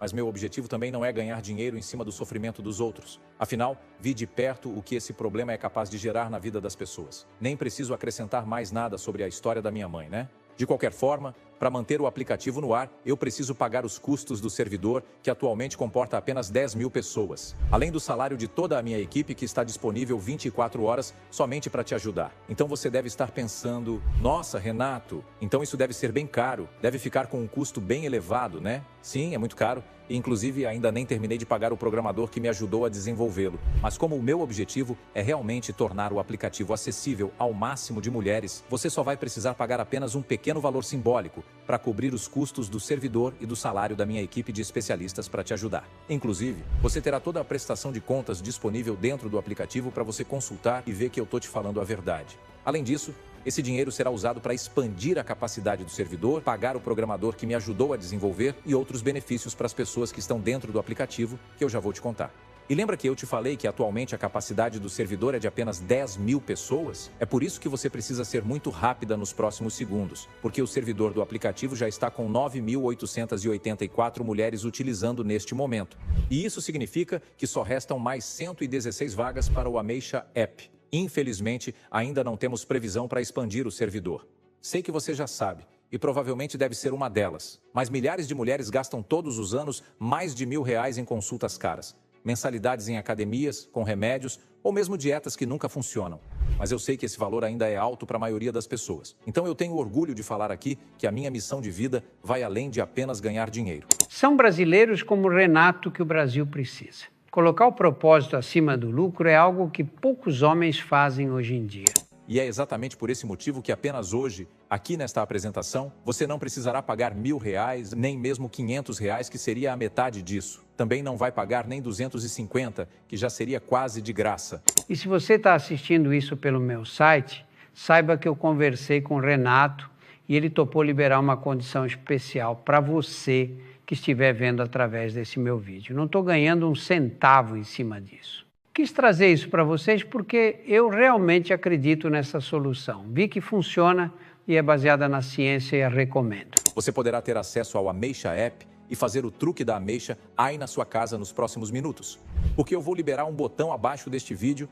B: Mas meu objetivo também não é ganhar dinheiro em cima do sofrimento dos outros. Afinal, vi de perto o que esse problema é capaz de gerar na vida das pessoas. Nem preciso acrescentar mais nada sobre a história da minha mãe, né? De qualquer forma, para manter o aplicativo no ar, eu preciso pagar os custos do servidor, que atualmente comporta apenas 10 mil pessoas, além do salário de toda a minha equipe que está disponível 24 horas somente para te ajudar. Então você deve estar pensando, nossa, Renato, então isso deve ser bem caro, deve ficar com um custo bem elevado, né? Sim, é muito caro. E, inclusive, ainda nem terminei de pagar o programador que me ajudou a desenvolvê-lo. Mas como o meu objetivo é realmente tornar o aplicativo acessível ao máximo de mulheres, você só vai precisar pagar apenas um pequeno valor simbólico para cobrir os custos do servidor e do salário da minha equipe de especialistas para te ajudar. Inclusive, você terá toda a prestação de contas disponível dentro do aplicativo para você consultar e ver que eu estou te falando a verdade. Além disso, esse dinheiro será usado para expandir a capacidade do servidor, pagar o programador que me ajudou a desenvolver e outros benefícios para as pessoas que estão dentro do aplicativo, que eu já vou te contar. E lembra que eu te falei que atualmente a capacidade do servidor é de apenas 10 mil pessoas? É por isso que você precisa ser muito rápida nos próximos segundos, porque o servidor do aplicativo já está com 9.884 mulheres utilizando neste momento. E isso significa que só restam mais 116 vagas para o Ameixa App. Infelizmente, ainda não temos previsão para expandir o servidor. Sei que você já sabe, e provavelmente deve ser uma delas, mas milhares de mulheres gastam todos os anos mais de R$1.000 em consultas caras, mensalidades em academias, com remédios, ou mesmo dietas que nunca funcionam. Mas eu sei que esse valor ainda é alto para a maioria das pessoas. Então eu tenho orgulho de falar aqui que a minha missão de vida vai além de apenas ganhar dinheiro.
A: São brasileiros como o Renato que o Brasil precisa. Colocar o propósito acima do lucro é algo que poucos homens fazem hoje em dia.
B: E é exatamente por esse motivo que apenas hoje, aqui nesta apresentação, você não precisará pagar R$1.000, nem mesmo R$500, que seria a metade disso. Também não vai pagar nem 250, que já seria quase de graça.
A: E se você está assistindo isso pelo meu site, saiba que eu conversei com o Renato e ele topou liberar uma condição especial para você que estiver vendo através desse meu vídeo. Não estou ganhando um centavo em cima disso. Quis trazer isso para vocês porque eu realmente acredito nessa solução. Vi que funciona e é baseada na ciência e a recomendo.
B: Você poderá ter acesso ao Ameixa App e fazer o truque da ameixa aí na sua casa nos próximos minutos. Porque eu vou liberar um botão abaixo deste vídeo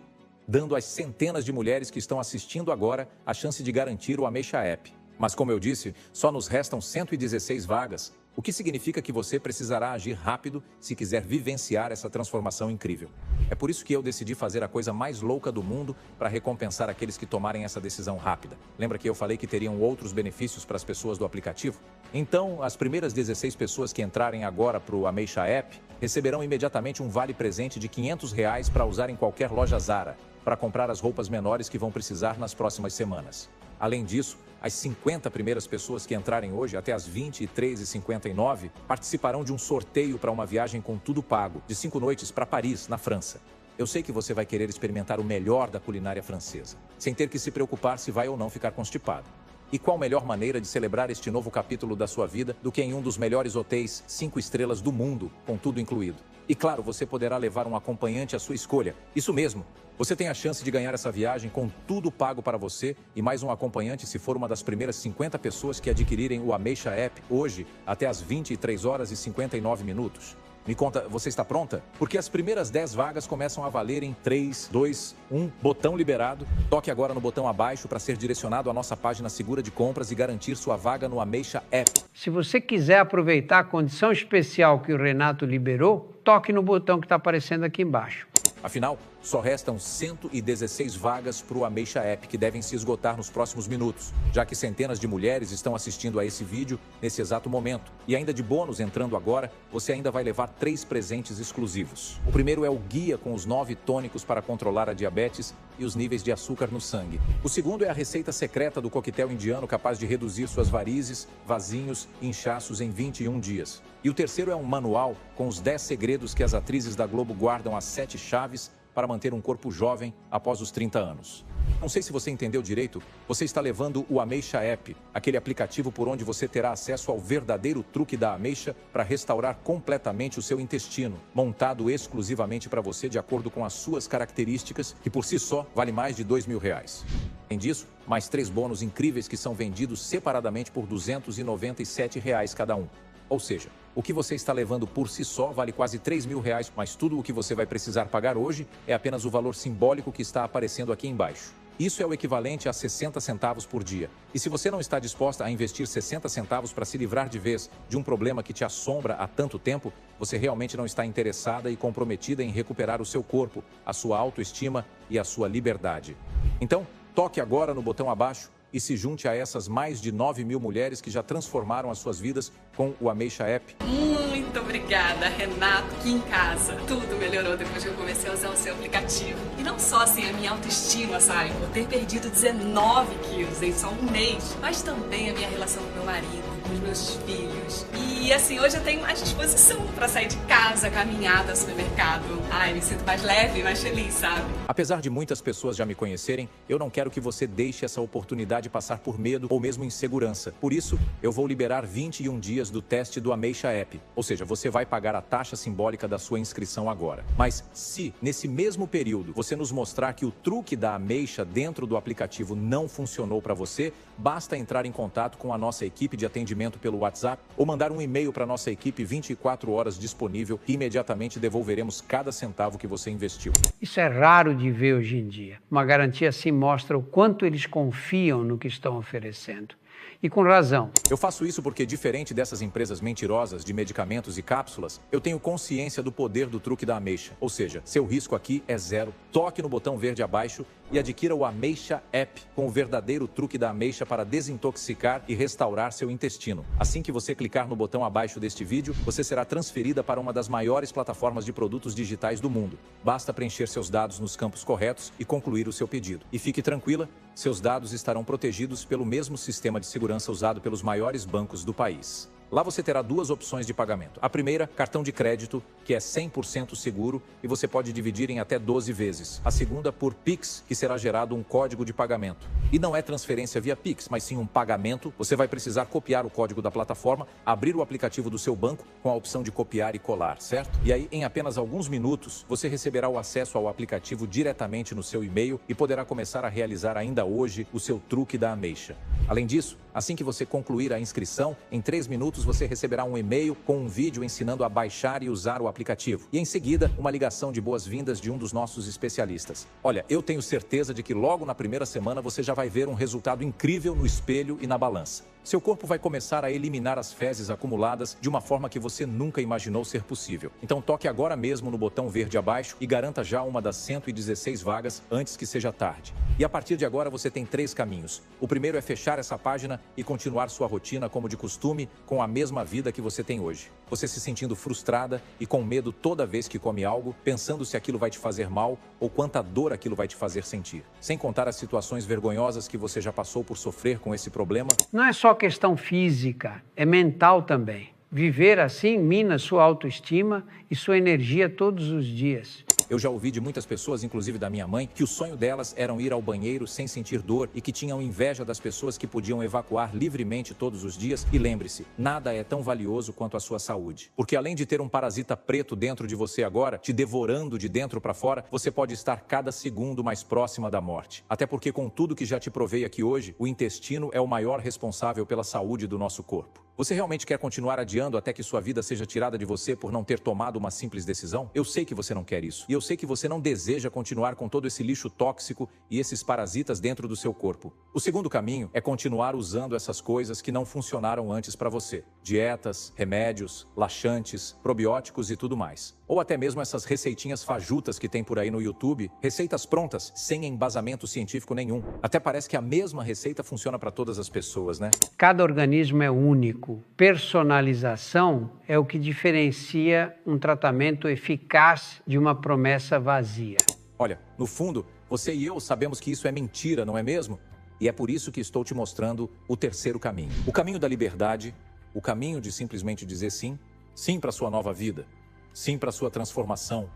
B: dando às centenas de mulheres que estão assistindo agora a chance de garantir o Ameixa App. Mas como eu disse, só nos restam 116 vagas, o que significa que você precisará agir rápido se quiser vivenciar essa transformação incrível. É por isso que eu decidi fazer a coisa mais louca do mundo para recompensar aqueles que tomarem essa decisão rápida. Lembra que eu falei que teriam outros benefícios para as pessoas do aplicativo? Então, as primeiras 16 pessoas que entrarem agora para o Ameixa App receberão imediatamente um vale-presente de R$500 para usar em qualquer loja Zara, para comprar as roupas menores que vão precisar nas próximas semanas. Além disso, as 50 primeiras pessoas que entrarem hoje, até as 23h59, participarão de um sorteio para uma viagem com tudo pago, de 5 noites para Paris, na França. Eu sei que você vai querer experimentar o melhor da culinária francesa, sem ter que se preocupar se vai ou não ficar constipado. E qual melhor maneira de celebrar este novo capítulo da sua vida do que em um dos melhores hotéis 5 estrelas do mundo, com tudo incluído? E claro, você poderá levar um acompanhante à sua escolha. Isso mesmo, você tem a chance de ganhar essa viagem com tudo pago para você e mais um acompanhante se for uma das primeiras 50 pessoas que adquirirem o Ameixa App hoje, até às 23h59. Me conta, você está pronta? Porque as primeiras 10 vagas começam a valer em 3, 2, 1, botão liberado. Toque agora no botão abaixo para ser direcionado à nossa página segura de compras e garantir sua vaga no Ameixa App.
A: Se você quiser aproveitar a condição especial que o Renato liberou, toque no botão que está aparecendo aqui embaixo.
B: Afinal, só restam 116 vagas para o Ameixa App que devem se esgotar nos próximos minutos, já que centenas de mulheres estão assistindo a esse vídeo nesse exato momento. E ainda de bônus entrando agora, você ainda vai levar 3 presentes exclusivos. O primeiro é o guia com os 9 tônicos para controlar a diabetes e os níveis de açúcar no sangue. O segundo é a receita secreta do coquetel indiano capaz de reduzir suas varizes, vasinhos e inchaços em 21 dias. E o terceiro é um manual com os 10 segredos que as atrizes da Globo guardam as 7 chaves para manter um corpo jovem após os 30 anos. Não sei se você entendeu direito, você está levando o Ameixa App, aquele aplicativo por onde você terá acesso ao verdadeiro truque da ameixa para restaurar completamente o seu intestino, montado exclusivamente para você de acordo com as suas características, que por si só vale mais de R$2.000. Além disso, mais 3 bônus incríveis que são vendidos separadamente por R$297 cada um. Ou seja, o que você está levando por si só vale quase R$3.000, mas tudo o que você vai precisar pagar hoje é apenas o valor simbólico que está aparecendo aqui embaixo. Isso é o equivalente a 60 centavos por dia. E se você não está disposta a investir 60 centavos para se livrar de vez de um problema que te assombra há tanto tempo, você realmente não está interessada e comprometida em recuperar o seu corpo, a sua autoestima e a sua liberdade. Então, toque agora no botão abaixo e se junte a essas mais de 9.000 mulheres que já transformaram as suas vidas com o Ameixa App.
N: Muito obrigada, Renato. Aqui em casa, tudo melhorou depois que eu comecei a usar o seu aplicativo. E não só assim a minha autoestima, sabe? Por ter perdido 19 quilos em só um mês, mas também a minha relação com meu marido, com os meus filhos. E assim, hoje eu tenho mais disposição para sair de casa, caminhada, supermercado. Ai, me sinto mais leve e mais feliz, sabe?
B: Apesar de muitas pessoas já me conhecerem, eu não quero que você deixe essa oportunidade passar por medo ou mesmo insegurança. Por isso, eu vou liberar 21 dias do teste do Ameixa App. Ou seja, você vai pagar a taxa simbólica da sua inscrição agora. Mas se, nesse mesmo período, você nos mostrar que o truque da ameixa dentro do aplicativo não funcionou para você, basta entrar em contato com a nossa equipe de atendimento pelo WhatsApp ou mandar um e-mail para a nossa equipe 24 horas disponível e imediatamente devolveremos cada centavo que você investiu.
A: Isso é raro de ver hoje em dia. Uma garantia assim mostra o quanto eles confiam no que estão oferecendo. E com razão.
B: Eu faço isso porque, diferente dessas empresas mentirosas de medicamentos e cápsulas, eu tenho consciência do poder do truque da ameixa. Ou seja, seu risco aqui é zero. Toque no botão verde abaixo e adquira o Ameixa App com o verdadeiro truque da ameixa para desintoxicar e restaurar seu intestino. Assim que você clicar no botão abaixo deste vídeo, você será transferida para uma das maiores plataformas de produtos digitais do mundo. Basta preencher seus dados nos campos corretos e concluir o seu pedido. E fique tranquila, seus dados estarão protegidos pelo mesmo sistema de segurança usado pelos maiores bancos do país. Lá você terá 2 opções de pagamento. A primeira, cartão de crédito, que é 100% seguro e você pode dividir em até 12 vezes. A segunda, por Pix, que será gerado um código de pagamento. E não é transferência via Pix, mas sim um pagamento. Você vai precisar copiar o código da plataforma, abrir o aplicativo do seu banco com a opção de copiar e colar, certo? E aí, em apenas alguns minutos, você receberá o acesso ao aplicativo diretamente no seu e-mail e poderá começar a realizar ainda hoje o seu truque da ameixa. Além disso, assim que você concluir a inscrição, em 3 minutos, minutos você receberá um e-mail com um vídeo ensinando a baixar e usar o aplicativo. E em seguida, uma ligação de boas-vindas de um dos nossos especialistas. Olha, eu tenho certeza de que logo na primeira semana você já vai ver um resultado incrível no espelho e na balança. Seu corpo vai começar a eliminar as fezes acumuladas de uma forma que você nunca imaginou ser possível. Então toque agora mesmo no botão verde abaixo e garanta já uma das 116 vagas antes que seja tarde. E a partir de agora você tem 3 caminhos. O primeiro é fechar essa página e continuar sua rotina como de costume, com a mesma vida que você tem hoje. Você se sentindo frustrada e com medo toda vez que come algo, pensando se aquilo vai te fazer mal ou quanta dor aquilo vai te fazer sentir. Sem contar as situações vergonhosas que você já passou por sofrer com esse problema.
A: Não é só questão física, é mental também. Viver assim mina sua autoestima e sua energia todos os dias.
B: Eu já ouvi de muitas pessoas, inclusive da minha mãe, que o sonho delas era ir ao banheiro sem sentir dor e que tinham inveja das pessoas que podiam evacuar livremente todos os dias. E lembre-se, nada é tão valioso quanto a sua saúde. Porque além de ter um parasita preto dentro de você agora, te devorando de dentro para fora, você pode estar cada segundo mais próxima da morte. Até porque com tudo que já te provei aqui hoje, o intestino é o maior responsável pela saúde do nosso corpo. Você realmente quer continuar adiando até que sua vida seja tirada de você por não ter tomado uma simples decisão? Eu sei que você não quer isso. E eu sei que você não deseja continuar com todo esse lixo tóxico e esses parasitas dentro do seu corpo. O segundo caminho é continuar usando essas coisas que não funcionaram antes para você. Dietas, remédios, laxantes, probióticos e tudo mais. Ou até mesmo essas receitinhas fajutas que tem por aí no YouTube, receitas prontas, sem embasamento científico nenhum. Até parece que a mesma receita funciona para todas as pessoas, né?
A: Cada organismo é único. Personalização é o que diferencia um tratamento eficaz de uma promessa vazia.
B: Olha, no fundo, você e eu sabemos que isso é mentira, não é mesmo? E é por isso que estou te mostrando o terceiro caminho. O caminho da liberdade, o caminho de simplesmente dizer sim, sim para a sua nova vida, sim para a sua transformação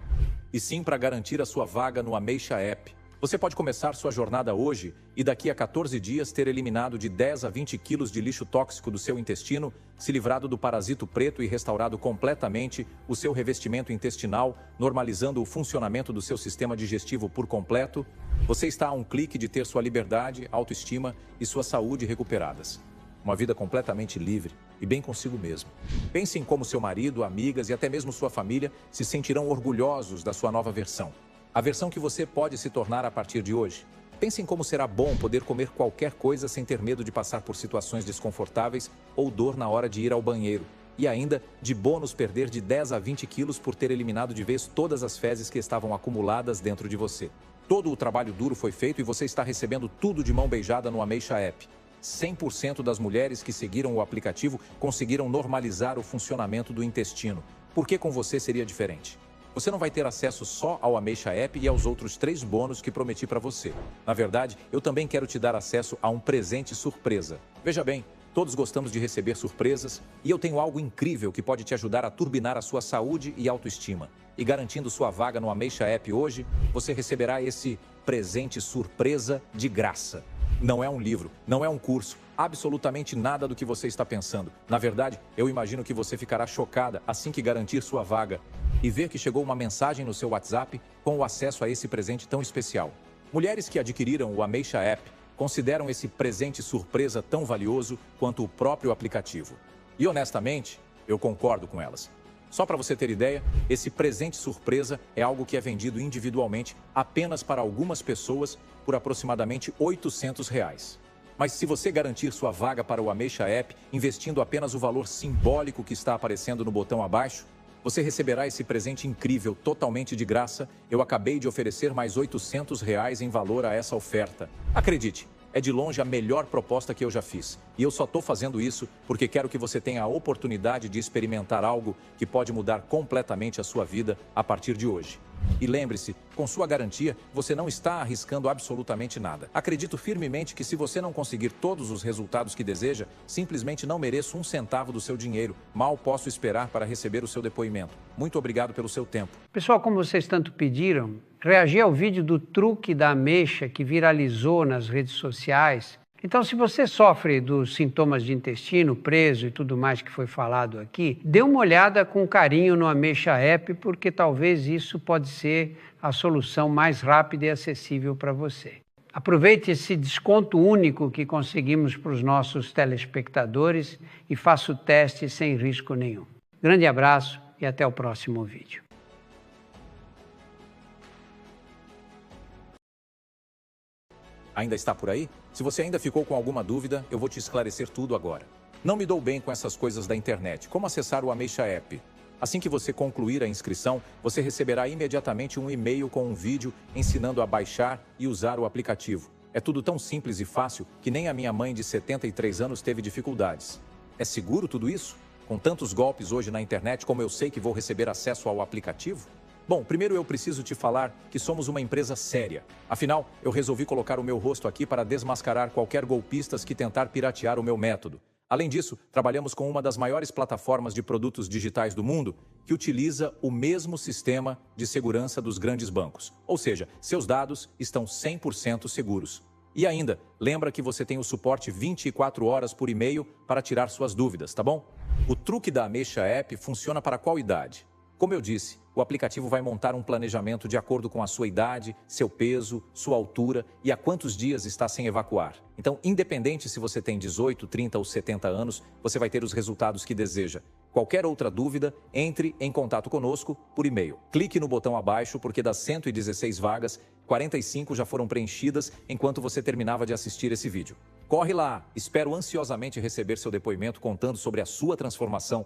B: e sim para garantir a sua vaga no Ameixa App. Você pode começar sua jornada hoje e daqui a 14 dias ter eliminado de 10 a 20 quilos de lixo tóxico do seu intestino, se livrado do parasito preto e restaurado completamente o seu revestimento intestinal, normalizando o funcionamento do seu sistema digestivo por completo. Você está a um clique de ter sua liberdade, autoestima e sua saúde recuperadas. Uma vida completamente livre e bem consigo mesmo. Pense em como seu marido, amigas e até mesmo sua família se sentirão orgulhosos da sua nova versão. A versão que você pode se tornar a partir de hoje. Pense em como será bom poder comer qualquer coisa sem ter medo de passar por situações desconfortáveis ou dor na hora de ir ao banheiro. E ainda, de bônus, perder de 10 a 20 quilos por ter eliminado de vez todas as fezes que estavam acumuladas dentro de você. Todo o trabalho duro foi feito e você está recebendo tudo de mão beijada no Ameixa App. 100% das mulheres que seguiram o aplicativo conseguiram normalizar o funcionamento do intestino. Por que com você seria diferente? Você não vai ter acesso só ao Ameixa App e aos outros 3 bônus que prometi para você. Na verdade, eu também quero te dar acesso a um presente surpresa. Veja bem, todos gostamos de receber surpresas e eu tenho algo incrível que pode te ajudar a turbinar a sua saúde e autoestima. E garantindo sua vaga no Ameixa App hoje, você receberá esse presente surpresa de graça. Não é um livro, não é um curso, absolutamente nada do que você está pensando. Na verdade, eu imagino que você ficará chocada assim que garantir sua vaga e ver que chegou uma mensagem no seu WhatsApp com o acesso a esse presente tão especial. Mulheres que adquiriram o Ameixa App consideram esse presente surpresa tão valioso quanto o próprio aplicativo. E honestamente, eu concordo com elas. Só para você ter ideia, esse presente surpresa é algo que é vendido individualmente apenas para algumas pessoas por aproximadamente R$800. Mas se você garantir sua vaga para o Ameixa App, investindo apenas o valor simbólico que está aparecendo no botão abaixo, você receberá esse presente incrível totalmente de graça. Eu acabei de oferecer mais R$800 em valor a essa oferta. Acredite, é de longe a melhor proposta que eu já fiz. E eu só estou fazendo isso porque quero que você tenha a oportunidade de experimentar algo que pode mudar completamente a sua vida a partir de hoje. E lembre-se, com sua garantia, você não está arriscando absolutamente nada. Acredito firmemente que se você não conseguir todos os resultados que deseja, simplesmente não mereço um centavo do seu dinheiro. Mal posso esperar para receber o seu depoimento. Muito obrigado pelo seu tempo.
A: Pessoal, como vocês tanto pediram, reagi ao vídeo do truque da ameixa que viralizou nas redes sociais. Então, se você sofre dos sintomas de intestino preso e tudo mais que foi falado aqui, dê uma olhada com carinho no Ameixa App, porque talvez isso pode ser a solução mais rápida e acessível para você. Aproveite esse desconto único que conseguimos para os nossos telespectadores e faça o teste sem risco nenhum. Grande abraço e até o próximo vídeo.
B: Ainda está por aí? Se você ainda ficou com alguma dúvida, eu vou te esclarecer tudo agora. Não me dou bem com essas coisas da internet, como acessar o Ameixa App. Assim que você concluir a inscrição, você receberá imediatamente um e-mail com um vídeo ensinando a baixar e usar o aplicativo. É tudo tão simples e fácil que nem a minha mãe de 73 anos teve dificuldades. É seguro tudo isso? Com tantos golpes hoje na internet, como eu sei que vou receber acesso ao aplicativo? Bom, primeiro eu preciso te falar que somos uma empresa séria. Afinal, eu resolvi colocar o meu rosto aqui para desmascarar qualquer golpistas que tentar piratear o meu método. Além disso, trabalhamos com uma das maiores plataformas de produtos digitais do mundo, que utiliza o mesmo sistema de segurança dos grandes bancos. Ou seja, seus dados estão 100% seguros. E ainda, lembra que você tem o suporte 24 horas por e-mail para tirar suas dúvidas, tá bom? O truque da Ameixa App funciona para qual idade? Como eu disse, o aplicativo vai montar um planejamento de acordo com a sua idade, seu peso, sua altura e há quantos dias está sem evacuar. Então, independente se você tem 18, 30 ou 70 anos, você vai ter os resultados que deseja. Qualquer outra dúvida, entre em contato conosco por e-mail. Clique no botão abaixo porque das 116 vagas, 45 já foram preenchidas enquanto você terminava de assistir esse vídeo. Corre lá, espero ansiosamente receber seu depoimento contando sobre a sua transformação